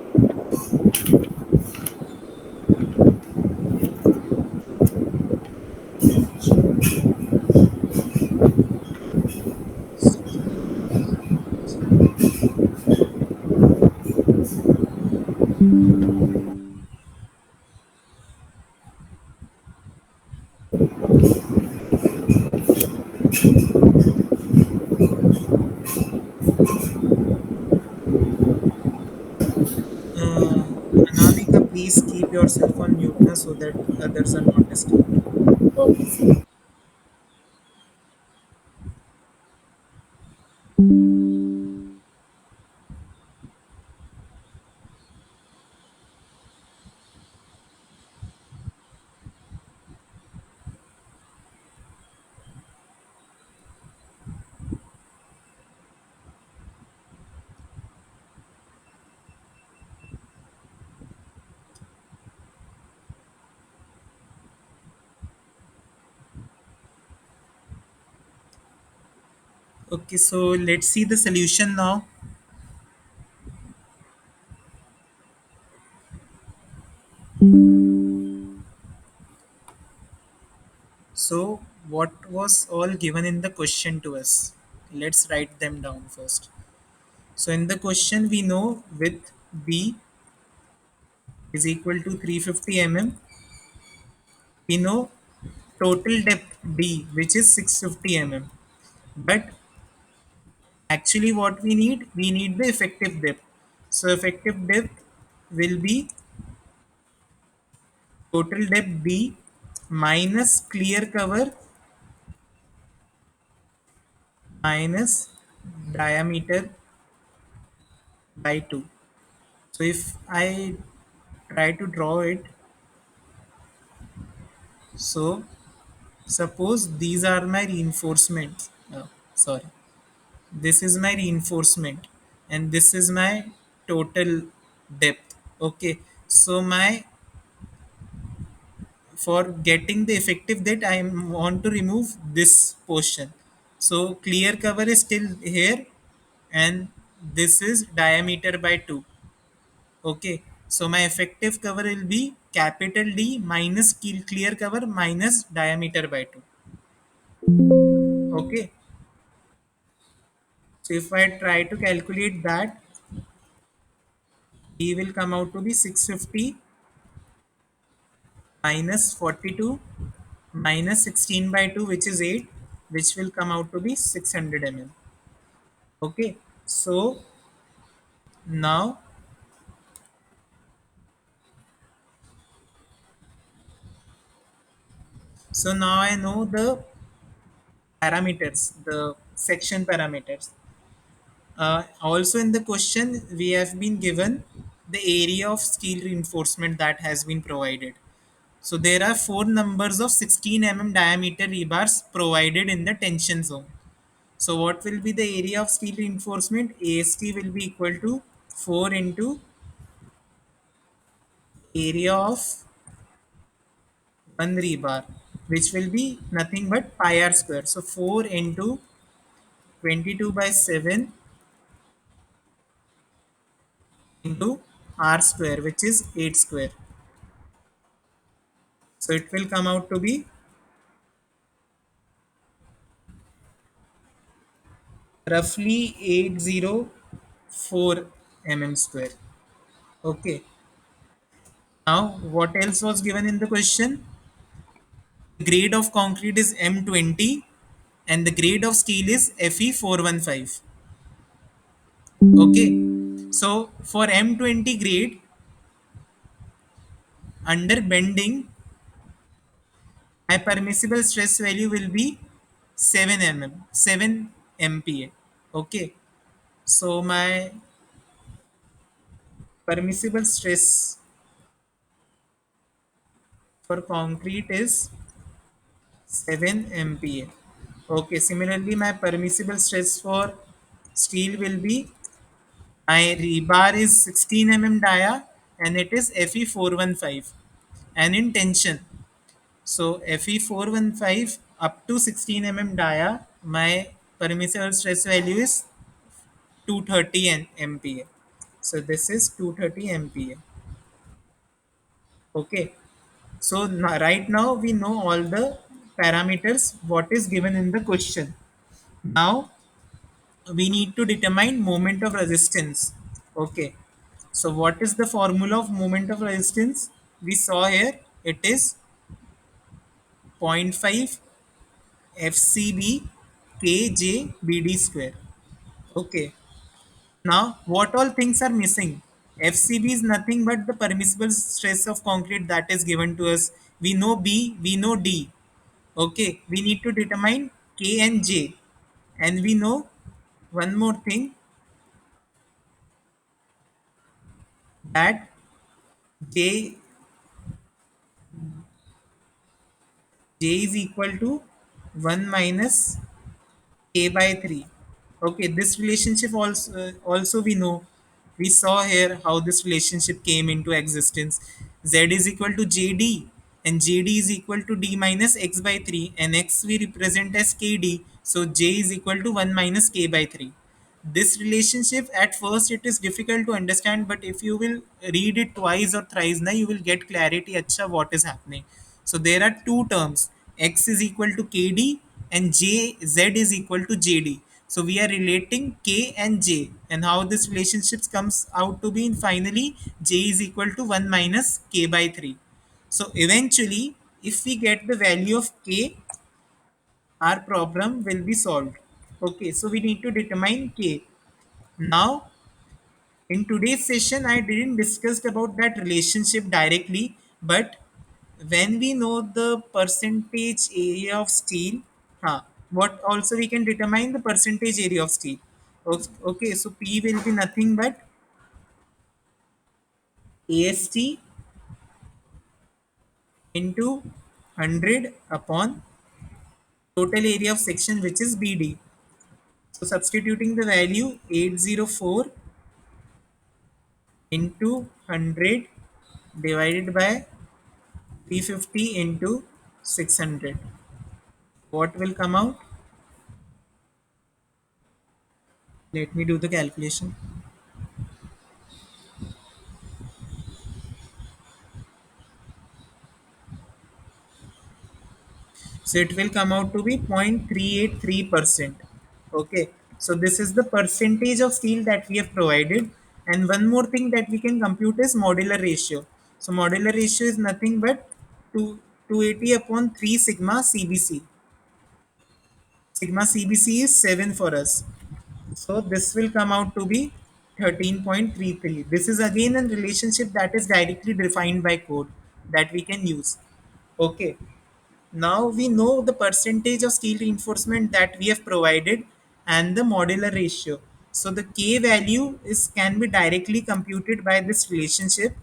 Uh, Anamika, please keep yourself on mute now so that others are not disturbed. Okay. Okay, so let's see the solution now. So, what was all given in the question to us? Let's write them down first. So, in the question, we know width B is equal to 350 mm. We know total depth D, which is 650 mm. But actually, what we need the effective depth. So, effective depth will be total depth B minus clear cover minus diameter by 2. So if I try to draw it, so suppose these are my reinforcements. Sorry, this is my reinforcement and this is my total depth. Okay, so my for getting the effective depth, I want to remove this portion. So clear cover is still here and this is diameter by 2. Okay, so my effective cover will be capital D minus clear cover minus diameter by 2. Okay, so if I try to calculate that, D will come out to be 650 minus 42 minus 16 by 2, which is 8, which will come out to be 600 mm. Okay, so now, so now I know the parameters, the section parameters. Also in the question, we have been given the area of steel reinforcement that has been provided. So there are four numbers of 16 mm diameter rebars provided in the tension zone. So what will be the area of steel reinforcement? AST will be equal to 4 into area of one rebar, which will be nothing but pi r square. So 4 into 22 by 7 into r square, which is 8 square. So it will come out to be roughly 804 mm square. Okay. Now, what else was given in the question? The grade of concrete is M20 and the grade of steel is Fe415. Okay. So, for M20 grade, under bending, my permissible stress value will be 7 MPa. Okay. So, my permissible stress for concrete is 7 MPa. Okay, similarly, my permissible stress for steel will be, my rebar is 16 dia and it is Fe415. And in tension, so Fe415 up to 16 dia, my permissible stress value is 230 MPa. So this is 230 MPa. Okay. So right now we know all the parameters what is given in the question. Now we need to determine moment of resistance. Okay. So what is the formula of moment of resistance? We saw here it is zero point 0.5 FCB KJ BD square. Okay. Now what all things are missing? FCB is nothing but the permissible stress of concrete that is given to us. We know B, we know D. Okay, we need to determine K and J. And we know one more thing, that J J is equal to 1 minus K by 3. Okay, this relationship also we know. We saw here how this relationship came into existence. Z is equal to JD and JD is equal to D minus X by 3 and X we represent as KD. So J is equal to 1 minus K by 3. This relationship at first it is difficult to understand, but if you will read it twice or thrice, now you will get clarity acha what is happening. So there are two terms, X is equal to KD and Z is equal to JD. So we are relating K and J, and how this relationship comes out to be in finally J is equal to 1 minus K by 3. So eventually if we get the value of K, our problem will be solved. Okay, so we need to determine K. Now in today's session I didn't discuss about that relationship directly, but when we know the percentage area of steel, what also we can determine the percentage area of steel. Okay, so P will be nothing but AST into 100 upon total area of section, which is BD. So substituting the value 804 into 100 divided by 350 into 600. What will come out? Let me do the calculation. So it will come out to be 0.383%. Okay. So this is the percentage of steel that we have provided. And one more thing that we can compute is modular ratio. So modular ratio is nothing but 2, 280 upon 3 sigma CBC. Sigma CBC is 7 for us. So this will come out to be 13.33. This is again a relationship that is directly defined by code that we can use. Okay. Now we know the percentage of steel reinforcement that we have provided and the modular ratio. So the K value is can be directly computed by this relationship.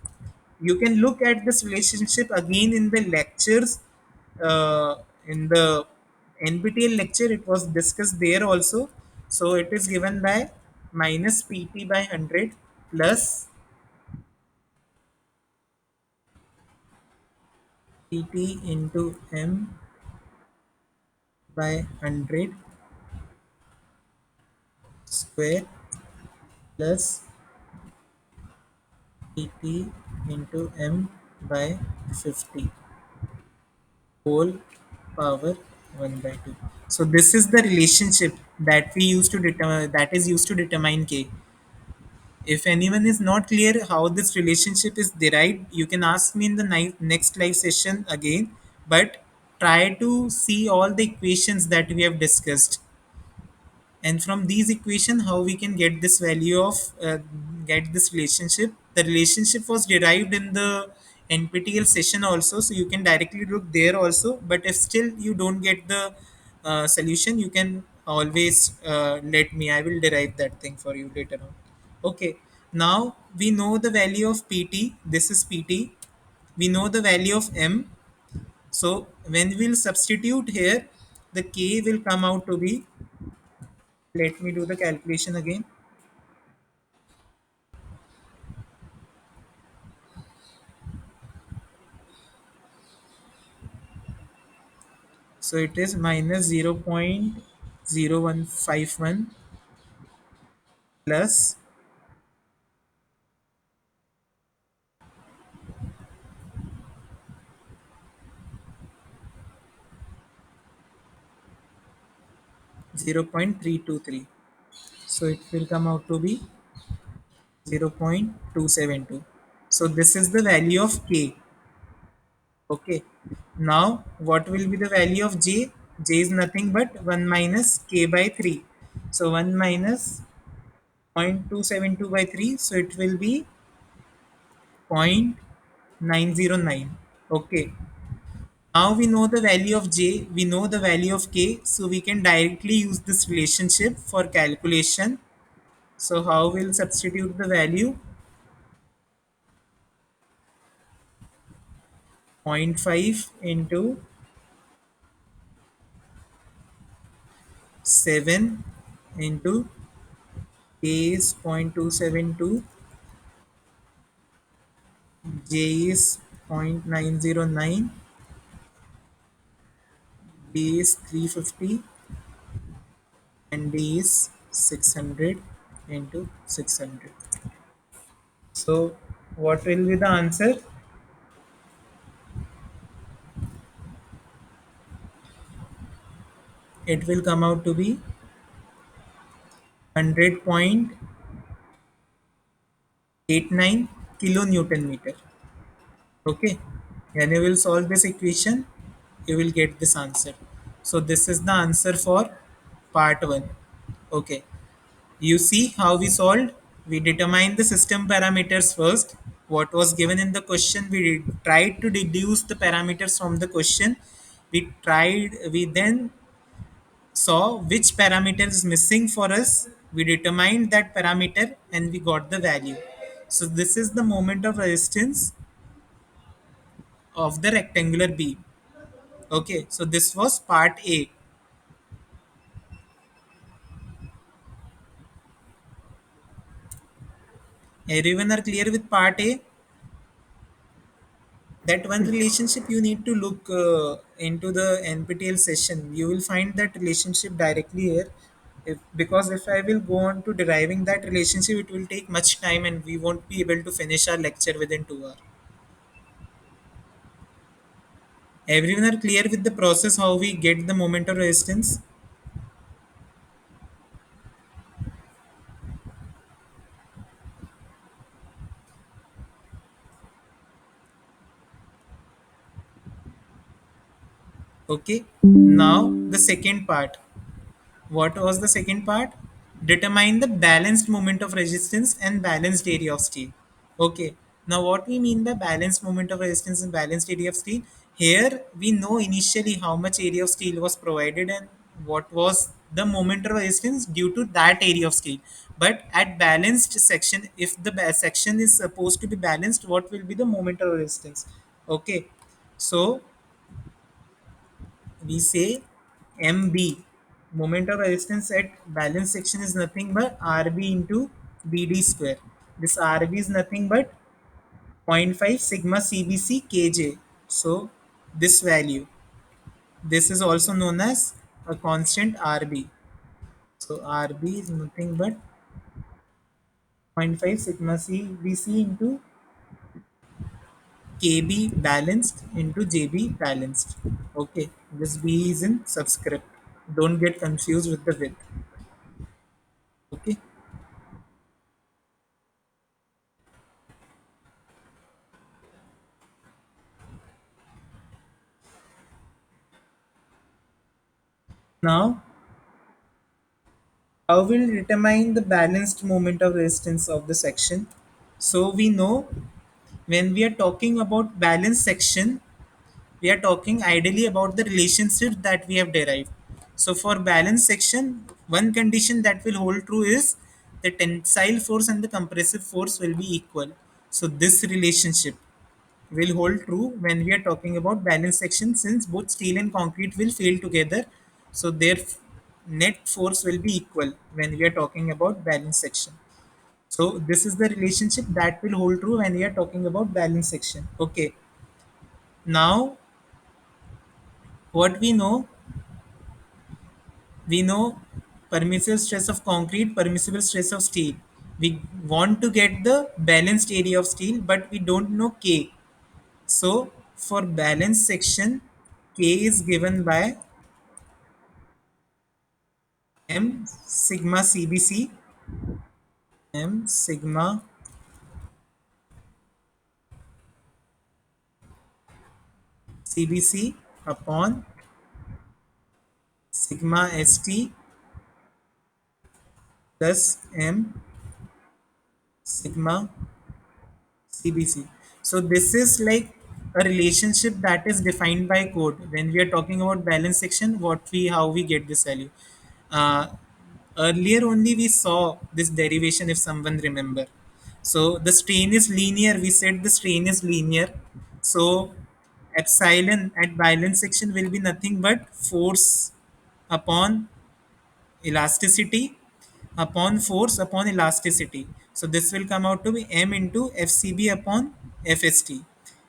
You can look at this relationship again in the lectures, in the NPTEL lecture it was discussed there also. So it is given by minus PT by 100 plus PT into M by 100 square plus PT into M by 50 whole power 1 by 2. So this is the relationship that we used to determine, that is used to determine K. If anyone is not clear how this relationship is derived, you can ask me in the next live session again. But try to see all the equations that we have discussed, and from these equation how we can get this value of get this relationship. The relationship was derived in the nptl session also, so you can directly look there also. But if still you don't get the solution, you can always let me, I will derive that thing for you later on. Okay, now we know the value of pt. This is pt. We know the value of m. So when we'll substitute here, the k will come out to be, let me do the calculation again. So it is minus 0.0151 plus 0.323. So it will come out to be 0.272. So this is the value of k. Okay. Now what will be the value of j? J is nothing but 1 minus k by 3. So 1 minus 0.272 by 3. So it will be 0.909. Okay. Now we know the value of j, we know the value of k, so we can directly use this relationship for calculation. So how we'll substitute the value? Zero point 0.5 into 7 into k is 0.272, j is 0.909, b is 350, and d is 600 into 600. So what will be the answer? It will come out to be 100.89 kilonewton meter. Okay, when you will solve this equation, you will get this answer. So this is the answer for part 1. Okay, you see how we solved. We determined the system parameters first. What was given in the question, we tried to deduce the parameters from the question. We then saw which parameter is missing for us. We determined that parameter and we got the value. So this is the moment of resistance of the rectangular beam. Okay, so this was part A. Everyone are clear with part A? That one relationship you need to look into the NPTEL session. You will find that relationship directly here. Because if I will go on to deriving that relationship, it will take much time and we won't be able to finish our lecture within 2 hours. Everyone are clear with the process how we get the moment of resistance? Okay. Now the second part. What was the second part? Determine the balanced moment of resistance and balanced area of steel. Okay. Now what we mean by balanced moment of resistance and balanced area of steel? Here we know initially how much area of steel was provided and what was the moment of resistance due to that area of steel. But at balanced section, if the section is supposed to be balanced, what will be the moment of resistance? Okay. So we say MB, moment of resistance at balance section, is nothing but RB into BD square. This RB is nothing but zero point 0.5 sigma CBC Kj. So this value, this is also known as a constant RB. So RB is nothing but zero point 0.5 sigma CBC into KB balanced into JB balanced. Okay, this B is in subscript. Don't get confused with the width. Okay. Now, how will determine the balanced moment of resistance of the section? So we know when we are talking about balanced section, we are talking ideally about the relationship that we have derived. So for balance section, one condition that will hold true is the tensile force and the compressive force will be equal. So this relationship will hold true when we are talking about balance section, since both steel and concrete will fail together. So their net force will be equal when we are talking about balance section. So this is the relationship that will hold true when we are talking about balance section. Okay. Now what we know permissive stress of concrete, permissible stress of steel. We want to get the balanced area of steel, but we don't know K. So for balance section, K is given by M sigma CBC, M sigma CBC upon sigma ST plus M sigma CBC. So this is like a relationship that is defined by code. When we are talking about balance section, how we get this value. Uh, Earlier only we saw this derivation, if someone remember. So the strain is linear. We said the strain is linear. So epsilon at balance section will be nothing but force upon elasticity upon force upon elasticity. So this will come out to be M into FCB upon FST.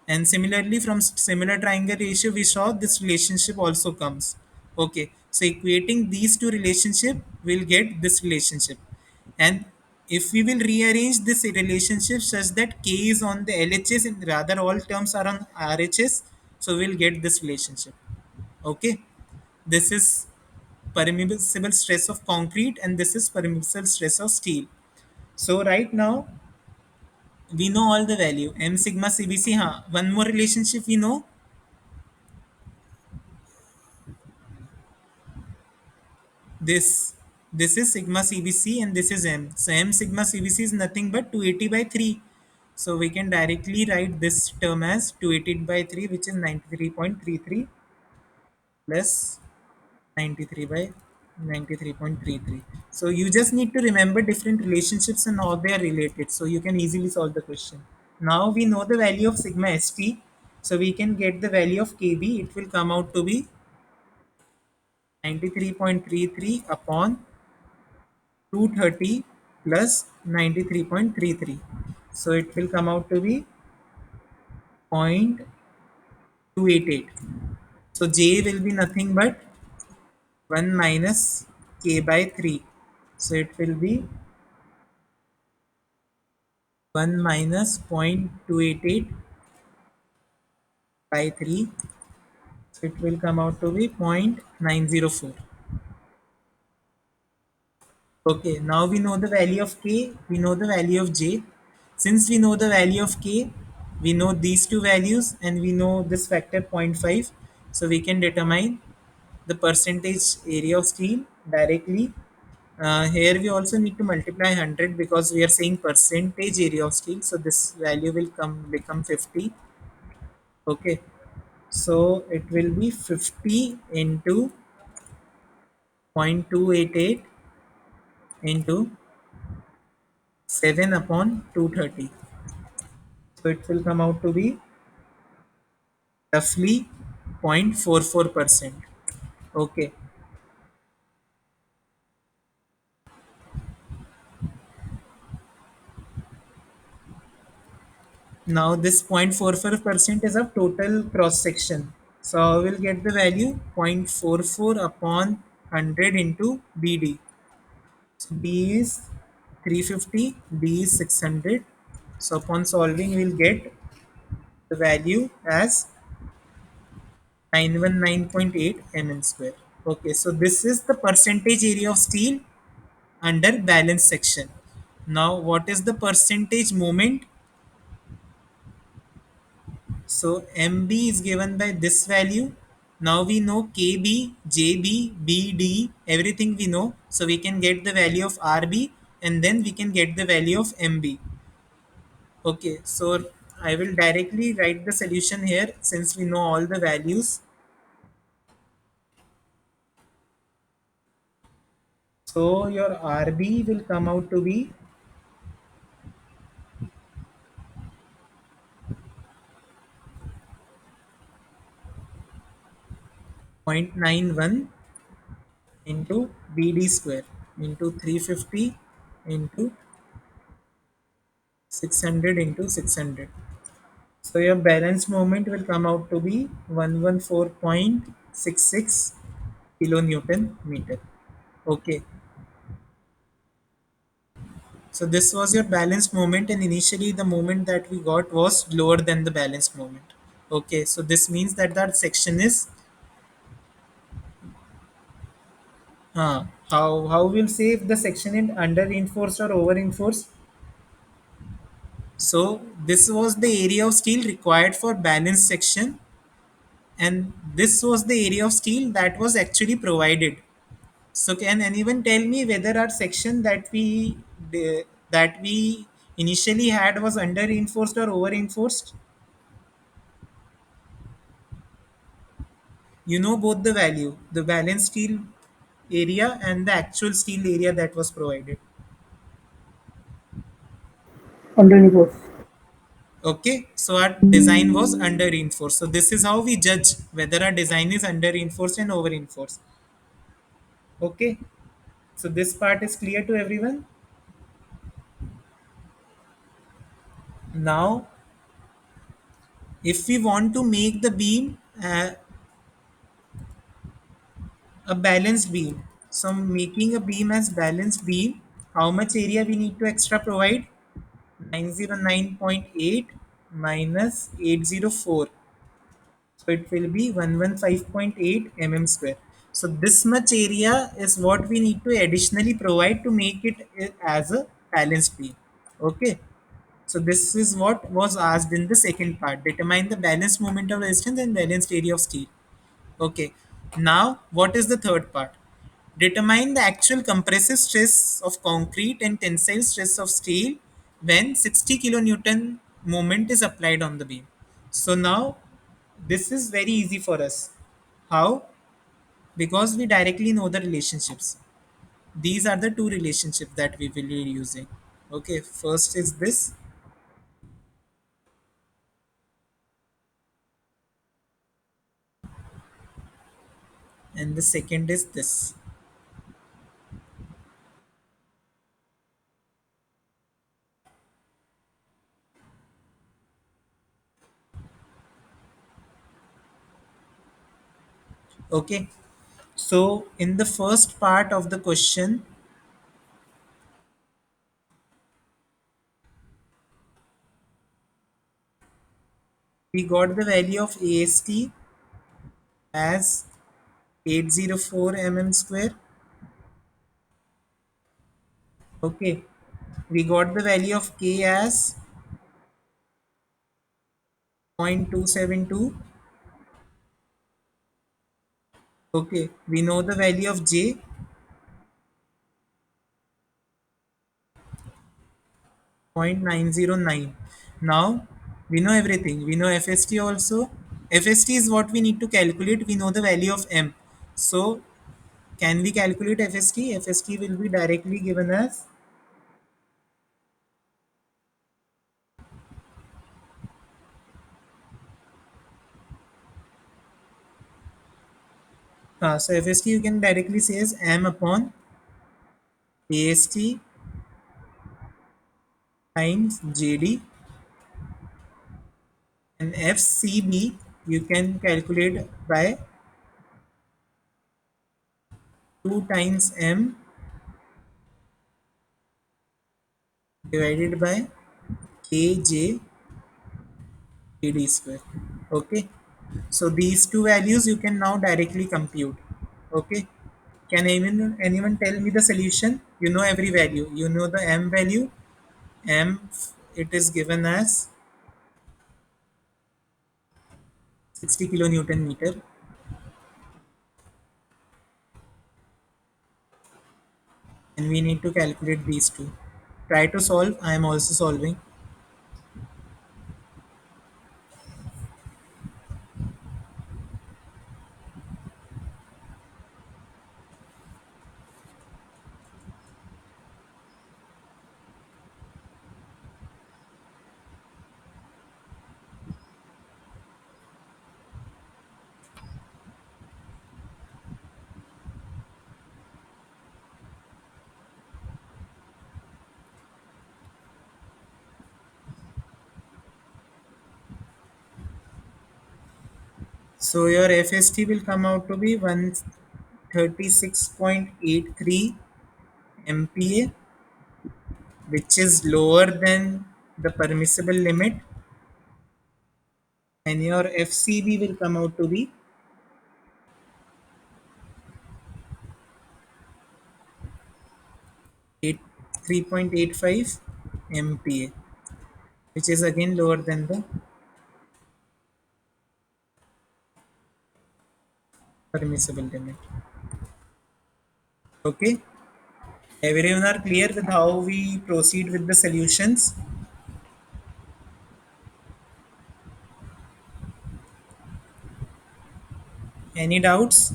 And similarly, from similar triangle ratio, we saw this relationship also comes. Okay, so equating these two relationship, we'll get this relationship. And if we will rearrange this relationship such that K is on the LHS and rather all terms are on RHS, so we'll get this relationship. Okay, this is permissible stress of concrete and this is permissible stress of steel. So right now we know all the value M sigma CBC. One more relationship we know, this this is sigma CBC and this is M. So M sigma CBC is nothing but 280 by 3. So we can directly write this term as 280 by 3, which is 93.33 plus 93 by 93.33. So you just need to remember different relationships and how they are related, so you can easily solve the question. Now we know the value of sigma st, so we can get the value of kb. It will come out to be 93.33 upon 230 plus 93.33. So it will come out to be 0.288. So j will be nothing but 1 minus k by 3. So it will be 1 minus 0.288 by 3. So it will come out to be 0.904. Okay, now we know the value of k, we know the value of j. Since we know the value of k, we know these two values and we know this factor 0.5. So we can determine the percentage area of steel directly. Here we also need to multiply 100 because we are saying percentage area of steel. So this value will become 50. Okay, so it will be 50 into 0.288 into 7 upon 230. So it will come out to be roughly 0.44%. Okay, now this 0.44% is of total cross section. So I will get the value 0.44 upon 100 into BD. So B is 350, D is 600. So upon solving, we'll get the value as 919.8 mm square. Okay, so this is the percentage area of steel under balance section. Now, what is the percentage moment? So MB is given by this value Now we know KB, JB, BD, everything we know. So we can get the value of RB and then we can get the value of MB. Okay, so I will directly write the solution here since we know all the values. So your RB will come out to be 0.91 into BD square into 350 into 600 into 600. So your balance moment will come out to be 114.66 kilonewton meter. Okay, so this was your balanced moment, and initially the moment that we got was lower than the balanced moment. Okay, so this means that that section is how we'll say if the section is under reinforced or over reinforced. So this was the area of steel required for balanced section, and this was the area of steel that was actually provided. So can anyone tell me whether our section that we initially had was under reinforced or over reinforced? You know both the value, the balanced steel area and the actual steel area that was provided. Under force. Okay, so our design was under reinforced. So this is how we judge whether our design is under reinforced and over reinforced. Okay, so this part is clear to everyone. Now, if we want to make the beam a balanced beam, so making a beam as balanced beam, how much area we need to extra provide? 909.8 minus 804. So it will be 115.8 square. So this much area is what we need to additionally provide to make it as a balanced beam. Okay. So this is what was asked in the second part. Determine the balanced moment of resistance and balanced area of steel. Okay. Now, what is the third part? Determine the actual compressive stress of concrete and tensile stress of steel when 60 kilonewton moment is applied on the beam. So now, this is very easy for us. How? Because we directly know the relationships. These are the two relationships that we will be using. Okay, first is this, and the second is this. Okay, so in the first part of the question, we got the value of AST as 804 square. Okay, we got the value of K as 0.272. Okay, we know the value of J, 0.909. Now we know everything. We know FST also. FST is what we need to calculate. We know the value of M. So can we calculate FST? FST will be directly given as so FST you can directly say as M upon AST times JD, and FCB you can calculate by 2 times M divided by KJ TD square. Okay, so these two values you can now directly compute. Okay, can anyone tell me the solution? You know every value. You know the M value. M, it is given as 60 kilonewton meter. and we need to calculate these two. Try to solve. I am also solving. So your FST will come out to be 136.83 MPa, which is lower than the permissible limit, and your FCB will come out to be 3.85 MPa, which is again lower than the permissible limit. Okay, everyone are clear with how we proceed with the solutions? Any doubts?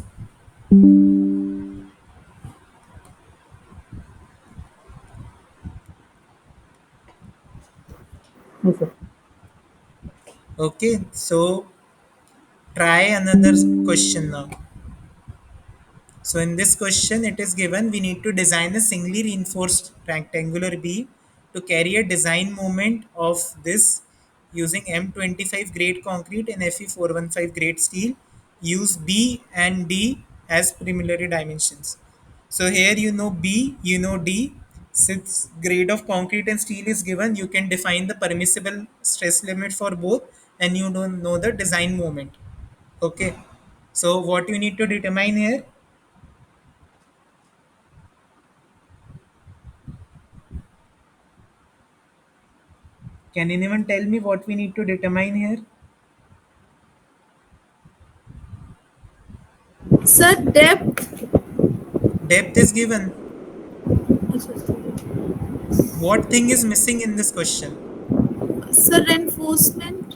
No, sir. Okay, so try another question now. So in this question, it is given we need to design a singly reinforced rectangular beam to carry a design moment of this using M25 grade concrete and Fe415 grade steel. Use B and D as preliminary dimensions. So here you know B, you know D. Since grade of concrete and steel is given, you can define the permissible stress limit for both, and you don't know the design moment. Okay. So what you need to determine here? Can anyone tell me what we need to determine here? Sir, depth. Depth is given. What thing is missing in this question? Sir, reinforcement.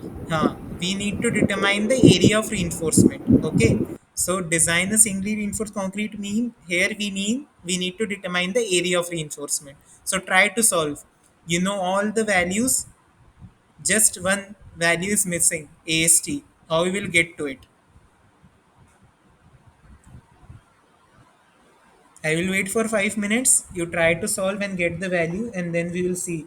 We need to determine the area of reinforcement. Okay. So design a singly reinforced concrete mean here we need to determine the area of reinforcement. So try to solve. You know all the values, just one value is missing, AST. How we will get to it? I will wait for 5 minutes. You try to solve and get the value, and then we will see.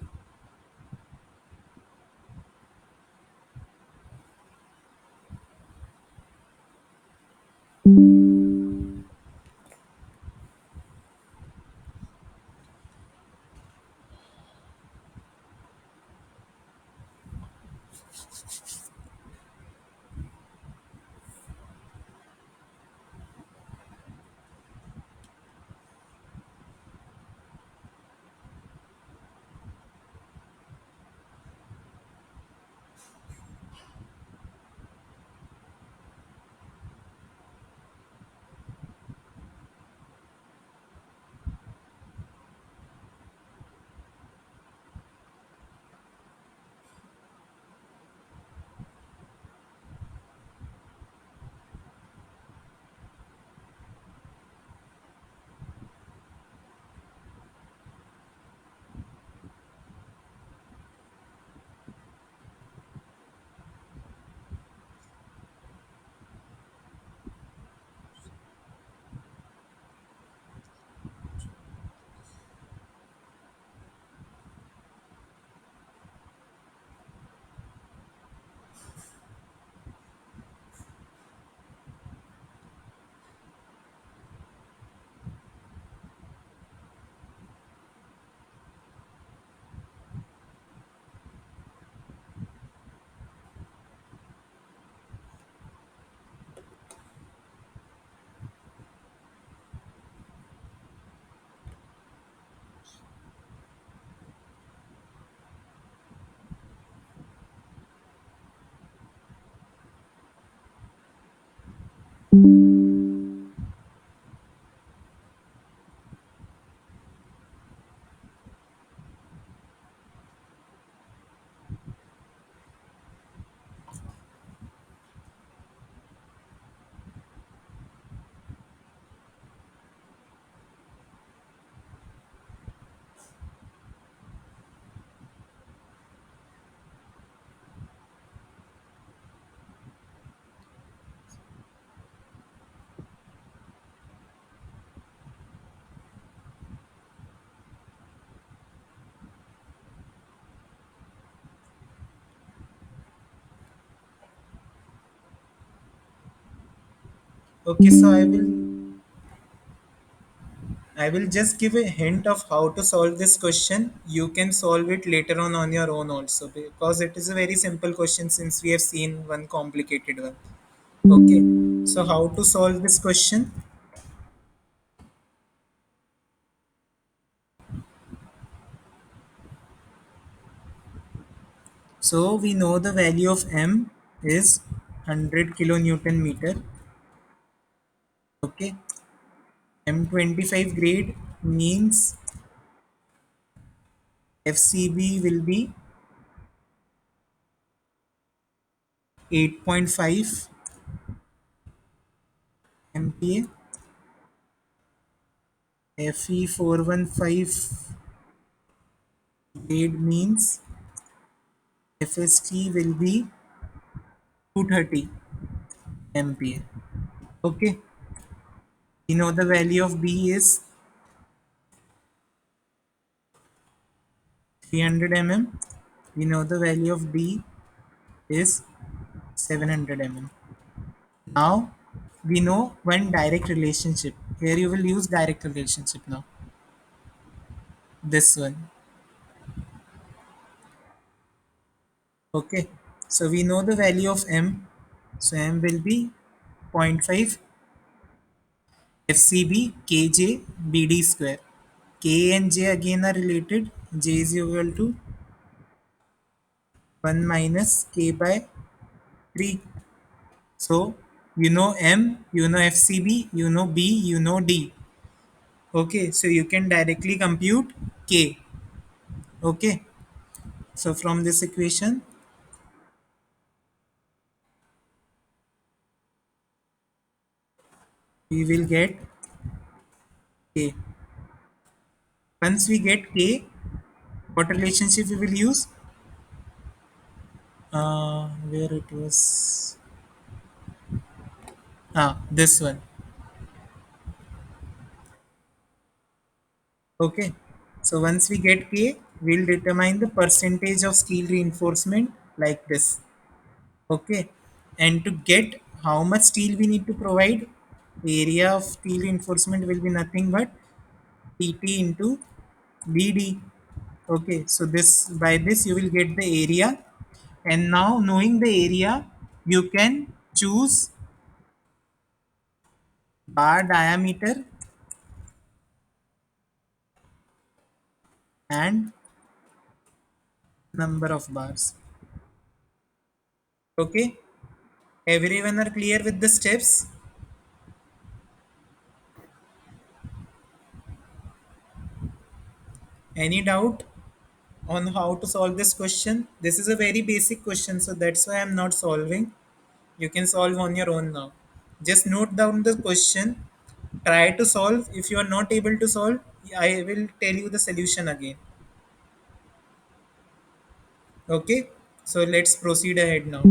Okay, so I will just give a hint of how to solve this question. You can solve it later on your own also, because it is a very simple question since we have seen one complicated one. Okay, so how to solve this question? So we know the value of m is 100 kilonewton meter. Okay, M25 grade means FCB will be 8.5 MPa. FE415 grade means FST will be 230 MPa. Okay, we know the value of B is 300 mm. We know the value of D is 700 mm. Now we know one direct relationship. Here you will use direct relationship now. This one. Okay. So we know the value of M. So M will be zero point 0.5 FCB KJ BD square. K and J again are related. J is equal to 1 minus K by 3. So you know M, you know FCB, you know B, you know D. Okay, so you can directly compute K. Okay, so from this equation, we will get K. Once we get K, what relationship we will use? Where it was? This one. Okay, so once we get K, we'll determine the percentage of steel reinforcement like this. Okay, and to get how much steel we need to provide, area of steel reinforcement will be nothing but PT into BD. Okay, so this by this you will get the area, and now knowing the area, you can choose bar diameter and number of bars. Okay, everyone are clear with the steps? Any doubt on how to solve this question? This is a very basic question, so that's why I'm not solving. You can solve on your own now. Just note down the question, try to solve. If you are not able to solve, I will tell you the solution again. Okay, so let's proceed ahead now.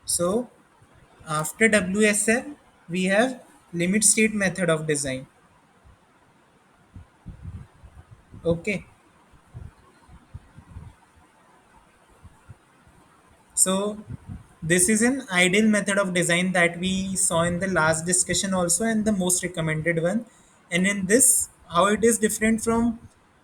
So after WSM, we have limit state method of design. Okay, so this is an ideal method of design that we saw in the last discussion also, and the most recommended one. And in this, how it is different from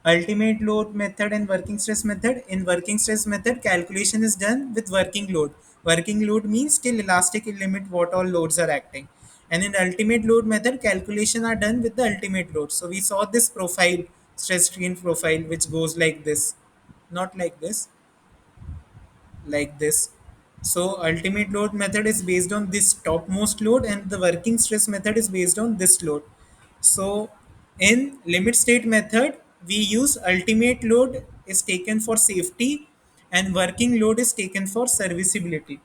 ultimate load method and working stress method. In working stress method, calculation is done with working load. Working load means till elastic limit what all loads are acting. And in ultimate load method, calculation are done with the ultimate load. So we saw this profile, stress strain profile, which goes like this, not like this, like this. So ultimate load method is based on this topmost load, and the working stress method is based on this load. So in limit state method, we use ultimate load is taken for safety and working load is taken for serviceability.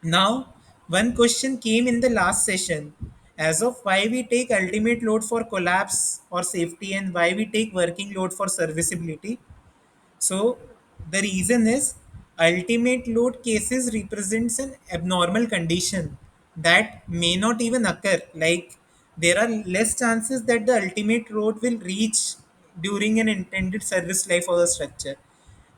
Now, one question came in the last session as of why we take ultimate load for collapse or safety and why we take working load for serviceability. So the reason is ultimate load cases represents an abnormal condition that may not even occur. Like there are less chances that the ultimate load will reach during an intended service life of the structure.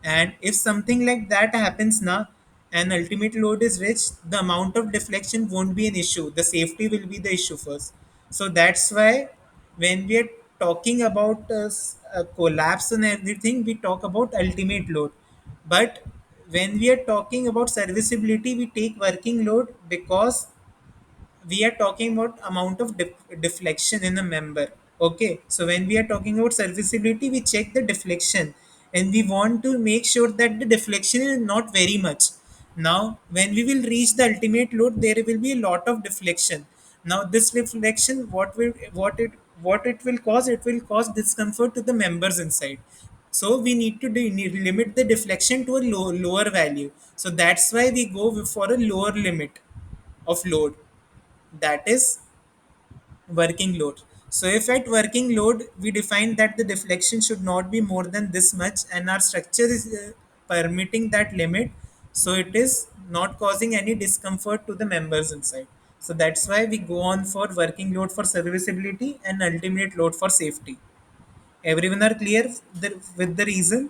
And if something like that happens now, and ultimate load is reached, the amount of deflection won't be an issue. The safety will be the issue first. So that's why when we are talking about a collapse and everything, we talk about ultimate load. But when we are talking about serviceability, we take working load because we are talking about amount of deflection in a member. Okay, so when we are talking about serviceability, we check the deflection, and we want to make sure that the deflection is not very much. Now when we will reach the ultimate load, there will be a lot of deflection. Now this deflection, what it will cause, it will cause discomfort to the members inside. So we need to limit the deflection to a lower value. So that's why we go for a lower limit of load, that is working load. So if at working load we define that the deflection should not be more than this much, and our structure is permitting that limit, so it is not causing any discomfort to the members inside. So that's why we go on for working load for serviceability and ultimate load for safety. Everyone are clear with the reason?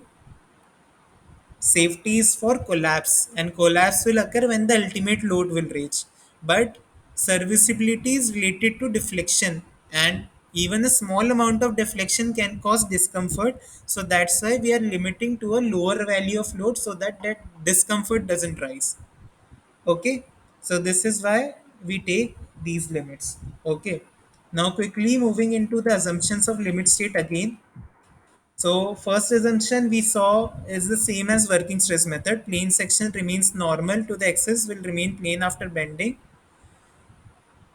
Safety is for collapse, and collapse will occur when the ultimate load will reach. But serviceability is related to deflection, and even a small amount of deflection can cause discomfort. So that's why we are limiting to a lower value of load so that that discomfort doesn't rise. Okay, so this is why we take these limits. Okay, now quickly moving into the assumptions of limit state again. So first assumption we saw is the same as working stress method. Plane section remains normal to the axis, will remain plane after bending.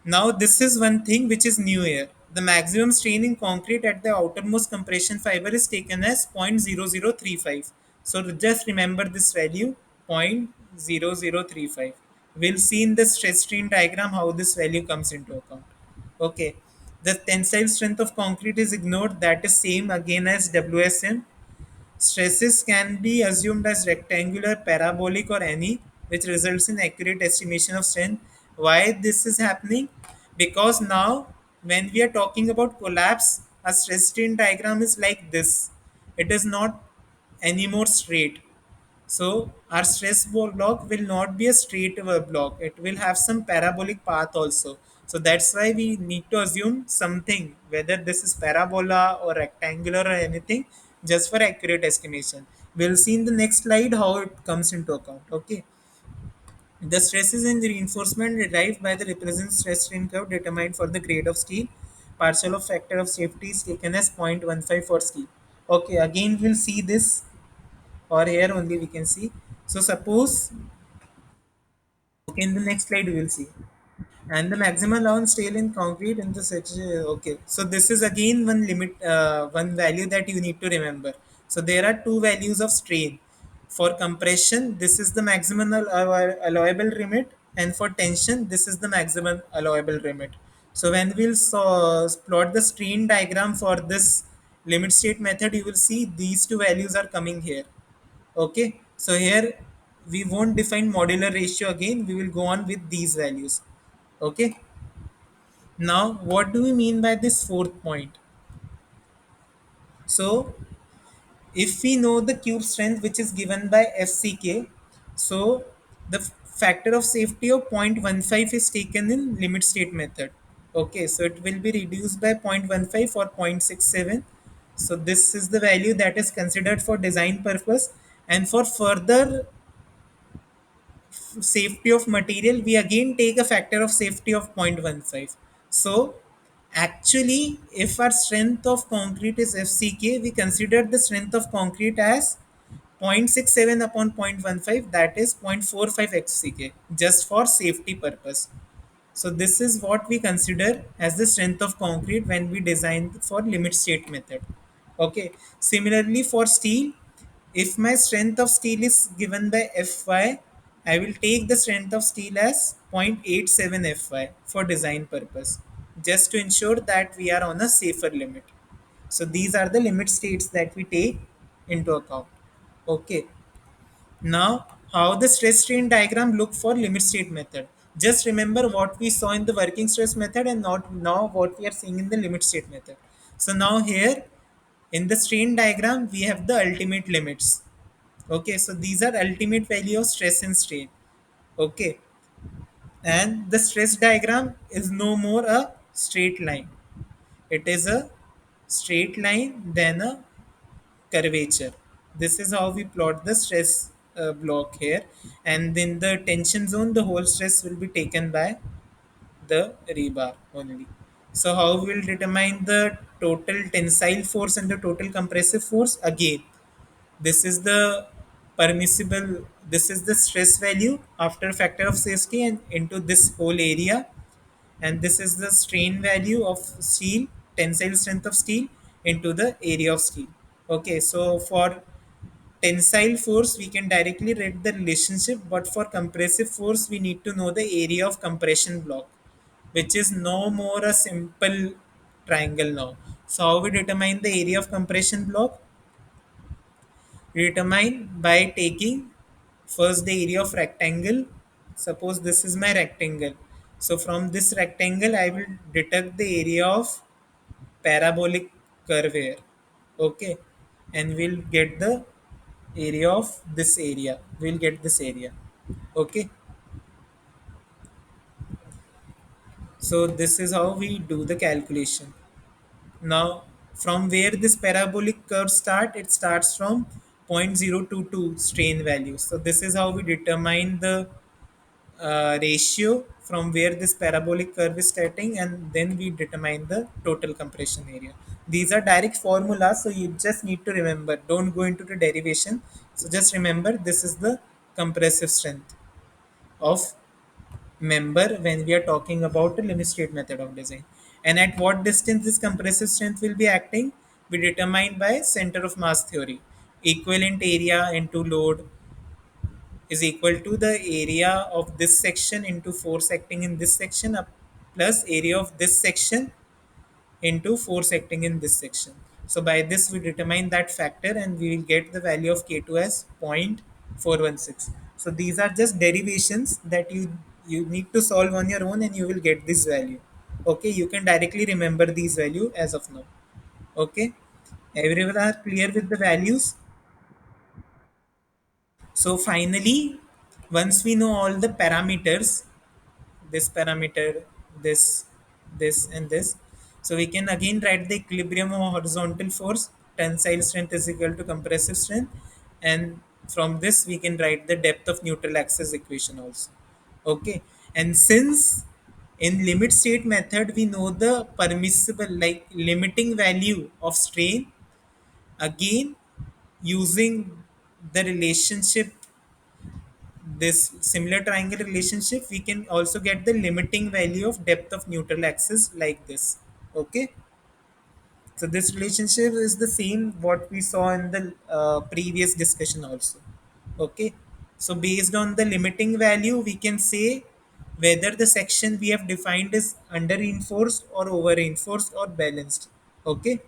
Now this is one thing which is new here. The maximum strain in concrete at the outermost compression fiber is taken as 0.0035. So just remember this value, 0.0035. We'll see in the stress strain diagram how this value comes into account. Okay. The tensile strength of concrete is ignored. That is same again as WSM. Stresses can be assumed as rectangular, parabolic, or any, which results in accurate estimation of strength. Why this is happening? Because now, when we are talking about collapse, a stress strain diagram is like this. It is not anymore straight. So our block will not be a straight block. It will have some parabolic path also. So that's why we need to assume something, whether this is parabola or rectangular or anything, just for accurate estimation. We'll see in the next slide how it comes into account. Okay. The stresses in the reinforcement derived by the represent stress strain curve determined for the grade of steel. Partial of factor of safety is taken as 0.15 for steel. Okay, again we'll see this, or here only we can see. So suppose, okay, in the next slide we will see. And the maximum allowance tail in concrete in the such, okay. So this is again one limit, one value that you need to remember. So there are two values of strain. For compression, this is the maximum allowable limit, and for tension, this is the maximum allowable limit. So when we'll plot the strain diagram for this limit state method, you will see these two values are coming here. Okay, so here we won't define modular ratio again, we will go on with these values. Okay, now what do we mean by this fourth point? So if we know the cube strength which is given by FCK, so the factor of safety of 0.15 is taken in limit state method. Okay, so it will be reduced by 0.15 or 0.67. So this is the value that is considered for design purpose, and for further safety of material, we again take a factor of safety of 0.15. So actually, if our strength of concrete is FCK, we consider the strength of concrete as 0.67 upon 0.15, that is 0.45 FCK, just for safety purpose. So this is what we consider as the strength of concrete when we design for limit state method. Okay. Similarly for steel, if my strength of steel is given by Fy, I will take the strength of steel as 0.87 Fy for design purpose, just to ensure that we are on a safer limit. So these are the limit states that we take into account. Okay. Now, how the stress strain diagram look for limit state method? Just remember what we saw in the working stress method and not now what we are seeing in the limit state method. So now here in the strain diagram we have the ultimate limits. Okay, so these are ultimate value of stress and strain. Okay, and the stress diagram is no more a straight line. It is a straight line then a curvature. This is how we plot the stress block here, and in the tension zone the whole stress will be taken by the rebar only. So how we will determine the total tensile force and the total compressive force? Again, this is the permissible, this is the stress value after factor of safety and into this whole area, and this is the strain value of steel, tensile strength of steel into the area of steel. Okay, so for tensile force we can directly read the relationship, but for compressive force we need to know the area of compression block, which is no more a simple triangle now. So how we determine the area of compression block? We determine by taking first the area of rectangle. Suppose this is my rectangle. So from this rectangle I will deduct the area of parabolic curve here. Okay, and we'll get the area of this area. We'll get this area. Okay, so this is how we do the calculation. Now, from where this parabolic curve start, it starts from 0.022 strain value. So this is how we determine the ratio from where this parabolic curve is starting, and then we determine the total compression area. These are direct formulas, so you just need to remember. Don't go into the derivation. So just remember this is the compressive strength of member when we are talking about the limit state method of design. And at what distance this compressive strength will be acting, we determine by center of mass theory. Equivalent area into load is equal to the area of this section into force acting in this section plus area of this section into force acting in this section. So by this we determine that factor and we will get the value of K2 as 0.416. So these are just derivations that you need to solve on your own and you will get this value. Okay, you can directly remember these value as of now. Okay, everyone are clear with the values? So finally, once we know all the parameters, this parameter, this, this, and this. So we can again write the equilibrium of horizontal force, tensile strength is equal to compressive strength, and from this we can write the depth of neutral axis equation also. Okay, and since in limit state method we know the permissible like limiting value of strain, again using the relationship, this similar triangle relationship, we can also get the limiting value of depth of neutral axis like this. Okay, so this relationship is the same what we saw in the previous discussion also. Okay, so based on the limiting value we can say whether the section we have defined is under reinforced or over reinforced or balanced. Okay,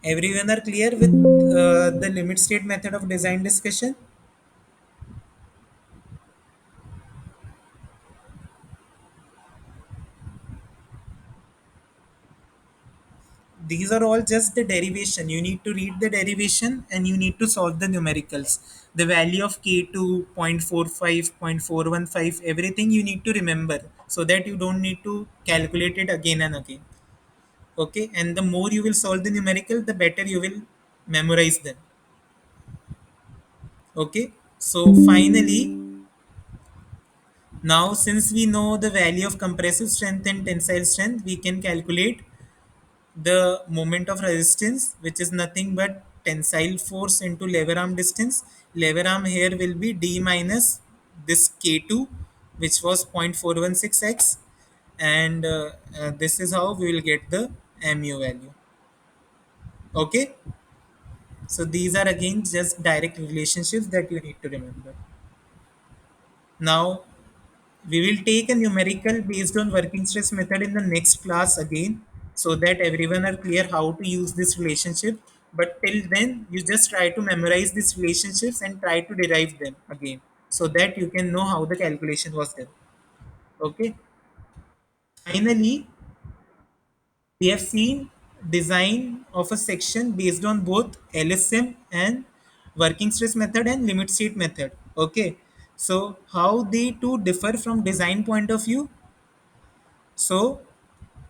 everyone are clear with the limit state method of design discussion? These are all just the derivation. You need to read the derivation and you need to solve the numericals. The value of K2, 0.45, 0.415, everything you need to remember so that you don't need to calculate it again and again. Okay, and the more you will solve the numerical, the better you will memorize them. Okay, so finally, now since we know the value of compressive strength and tensile strength, we can calculate the moment of resistance, which is nothing but tensile force into lever arm distance. Lever arm here will be d minus this K2, which was 0.416x, and this is how we will get the mu value. Okay, so these are again just direct relationships that you need to remember. Now we will take a numerical based on working stress method in the next class again, so that everyone are clear how to use this relationship. But till then, you just try to memorize these relationships and try to derive them again. so that you can know how the calculation was done. Okay. Finally, we have seen design of a section based on both LSM and working stress method and limit state method. Okay. So how they two differ from design point of view? So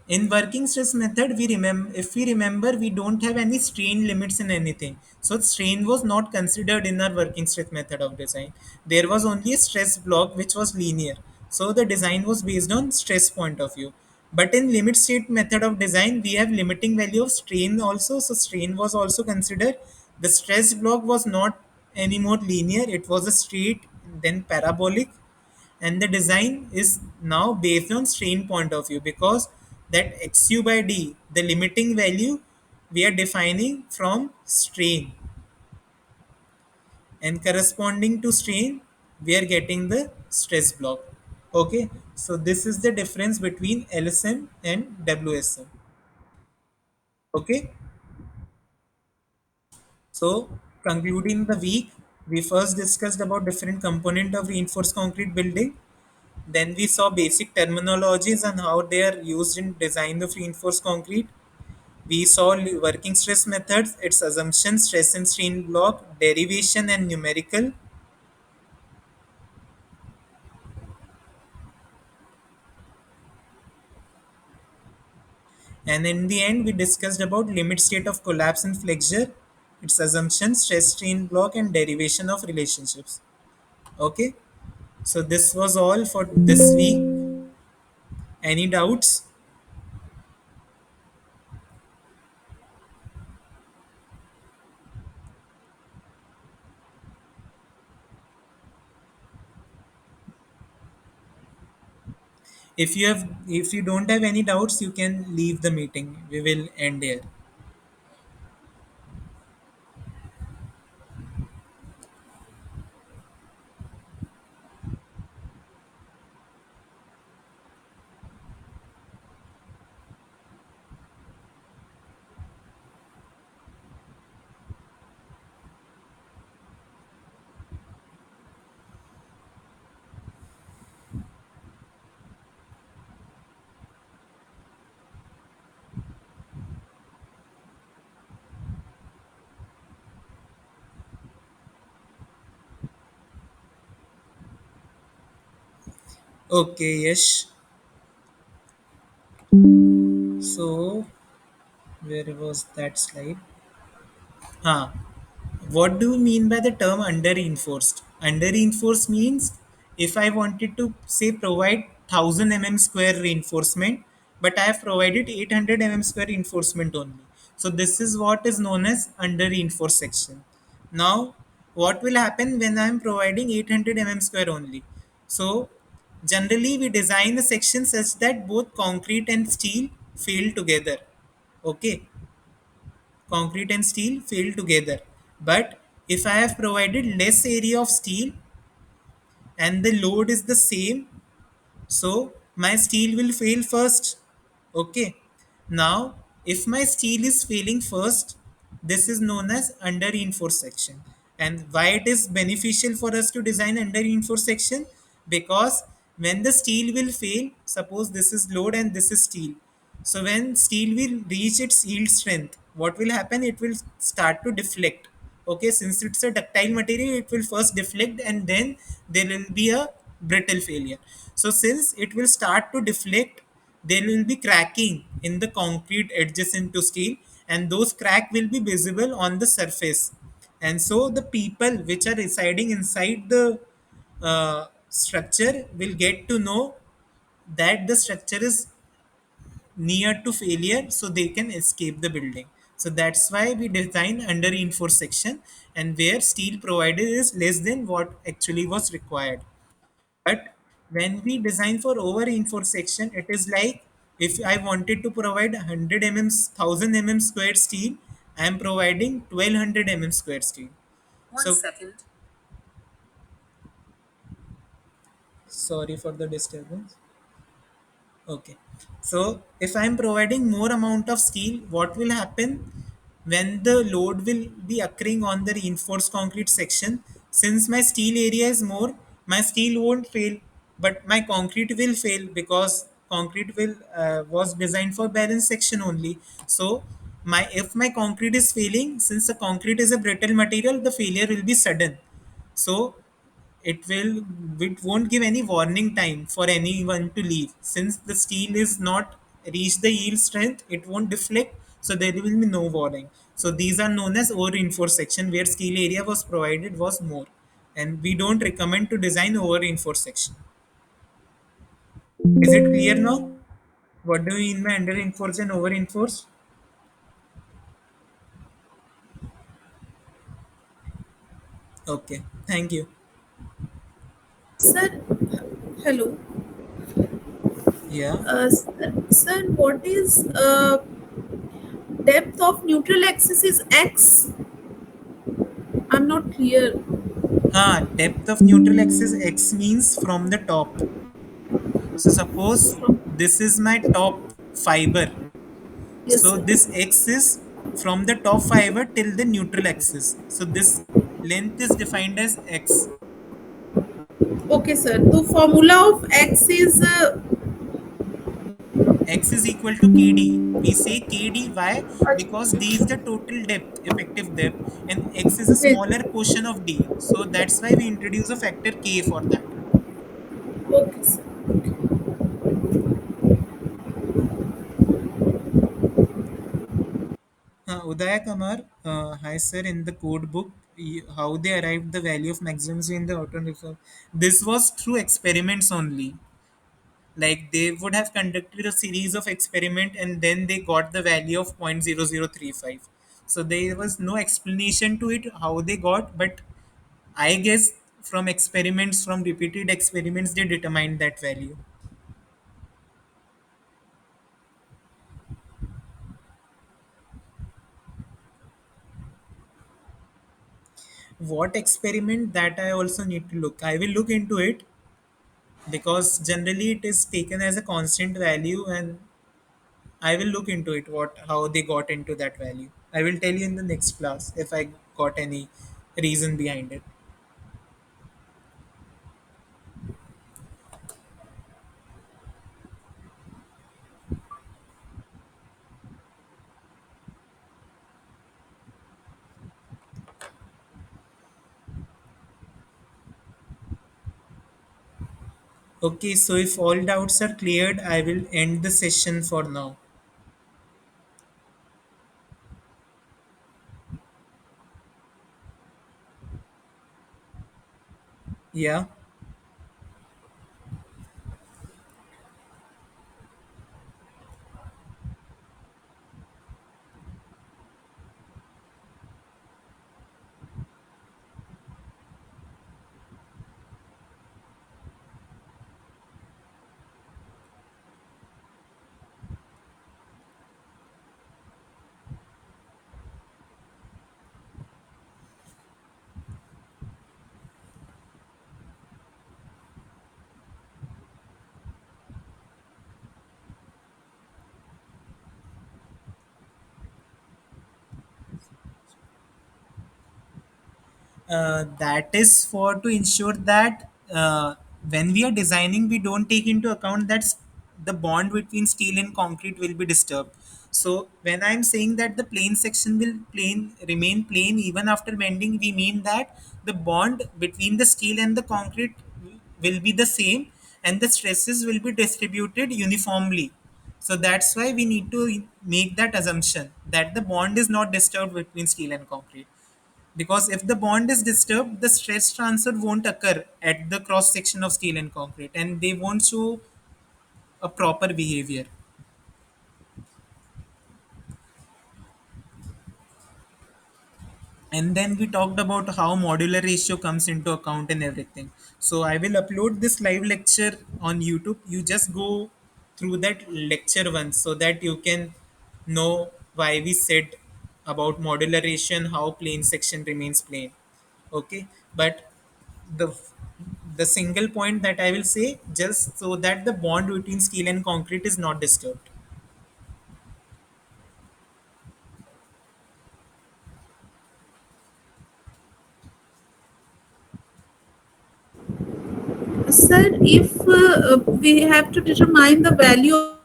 in working stress method, we remember, if we remember, we don't have any strain limits in anything. So strain was not considered in our working stress method of design. There was only a stress block which was linear. So the design was based on stress point of view. But in limit state method of design, we have limiting value of strain also. So strain was also considered. The stress block was not anymore linear. It was a straight, then parabolic, and the design is now based on strain point of view, because that xu by d, the limiting value, we are defining from strain, and corresponding to strain we are getting the stress block. Okay, so this is the difference between LSM and WSM. Okay, so concluding the week, we first discussed about different component of reinforced concrete building. Then we saw basic terminologies and how they are used in design of reinforced concrete. We saw working stress methods, its assumption, stress and strain block, derivation and numerical. And in the end, we discussed about limit state of collapse and flexure, its assumption, stress strain block, and derivation of relationships. Okay, so this was all for this week. Any doubts? If you don't have any doubts, you can leave the meeting. We will end here. Okay, yes. So, where was that slide? Huh. What do you mean by the term under reinforced? Under reinforced means if I wanted to say provide 1000 square reinforcement, but I have provided 800 square reinforcement only. So this is what is known as under reinforced section. Now, what will happen when I am providing 800 square only? So generally we design the section such that both concrete and steel fail together. Okay, concrete and steel fail together. But if I have provided less area of steel and the load is the same, so my steel will fail first. Okay. Now, if my steel is failing first, this is known as under reinforced section. And why it is beneficial for us to design under reinforced section? Because when the steel will fail, suppose this is load and this is steel. So when steel will reach its yield strength, what will happen? It will start to deflect. Okay, since it's a ductile material, it will first deflect and then there will be a brittle failure. So since it will start to deflect, there will be cracking in the concrete adjacent to steel, and those crack will be visible on the surface. And so the people which are residing inside the structure will get to know that the structure is near to failure, so they can escape the building. So that's why we design under reinforced section, and where steel provided is less than what actually was required. But when we design for over reinforced section, it is like if I wanted to provide 100 1000 square steel, I am providing 1200 square steel. So sorry for the disturbance. Okay. So if I'm providing more amount of steel, what will happen when the load will be occurring on the reinforced concrete section? Since my steel area is more, my steel won't fail, but my concrete will fail because concrete will was designed for balance section only. So my if my concrete is failing, since the concrete is a brittle material, the failure will be sudden. So it will it won't give any warning time for anyone to leave, since the steel is not reach the yield strength, it won't deflect, so there will be no warning. So these are known as over reinforced section, where steel area was provided was more, and we don't recommend to design over reinforced section. Is it clear now? What do you mean by under reinforced and over reinforced? Okay, thank you. Sir, hello. Yeah. Sir, what is depth of neutral axis is x? I'm not clear. Depth of neutral axis x means from the top. So suppose this is my top fiber. Yes, So sir. this x is from the top fiber till the neutral axis. So this length is defined as x. Okay, sir. The formula of x is X is equal to KD. We say KD, why? Because uh, D is the total depth, effective depth, and X is a wait. smaller portion of D. So that's why we introduce a factor K for that. Okay, sir. Udaya Kumar, hi sir, in the code book, how they arrived the value of maximum in the auto reform. This was through experiments only. Like they would have conducted a series of experiment and then they got the value of 0.0035. So there was no explanation to it how they got, but I guess from experiments, from repeated experiments, they determined that value. What experiment, that I also need to look. I will look into it because generally it is taken as a constant value, and I will look into it what how they got into that value. I will tell you in the next class if I got any reason behind it. Okay, so if all doubts are cleared, I will end the session for now. Yeah. That is for to ensure that when we are designing, we don't take into account that the bond between steel and concrete will be disturbed. So when I'm saying that the plane section will plane remain plane even after bending, we mean that the bond between the steel and the concrete will be the same, and the stresses will be distributed uniformly. So that's why we need to make that assumption that the bond is not disturbed between steel and concrete, because if the bond is disturbed, the stress transfer won't occur at the cross section of steel and concrete, and they won't show a proper behavior. And then we talked about how modular ratio comes into account and everything. So I will upload this live lecture on YouTube. You just go through that lecture once so that you can know why we said about modular ratio and how plane section remains plane. Okay, but the the single point that I will say, just so that the bond between steel and concrete is not disturbed. Sir, if we have to determine the value of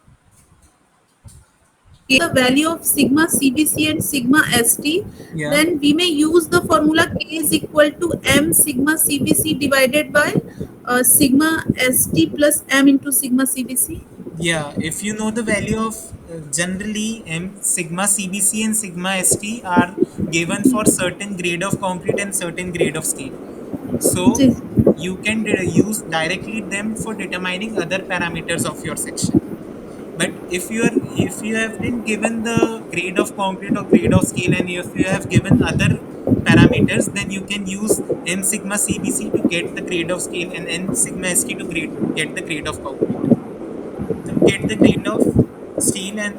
the value of sigma CBC and sigma ST, Yeah. then we may use the formula K is equal to M sigma CBC divided by sigma ST plus M into sigma CBC. Yeah, if you know the value of generally M sigma CBC and sigma ST are given for certain grade of concrete and certain grade of steel. So Yes. you can use directly them for determining other parameters of your section. But if you have been given the grade of concrete or grade of steel, and if you have given other parameters, then you can use M sigma CBC to get the grade of steel and N sigma ST to get the grade of concrete. Get the grade of steel, and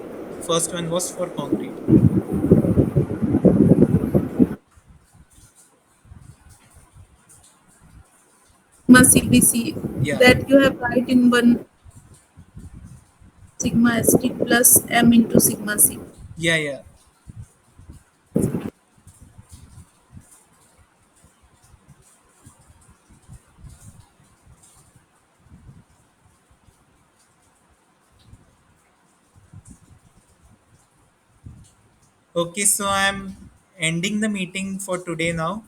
first one was for concrete. Sigma CBC Yeah, that you have write in one sigma ST plus M into sigma C. yeah. Okay, so I'm ending the meeting for today now.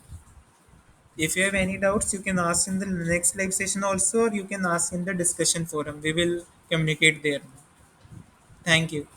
If you have any doubts, you can ask in the next live session also, or you can ask in the discussion forum. We will communicate there. Thank you.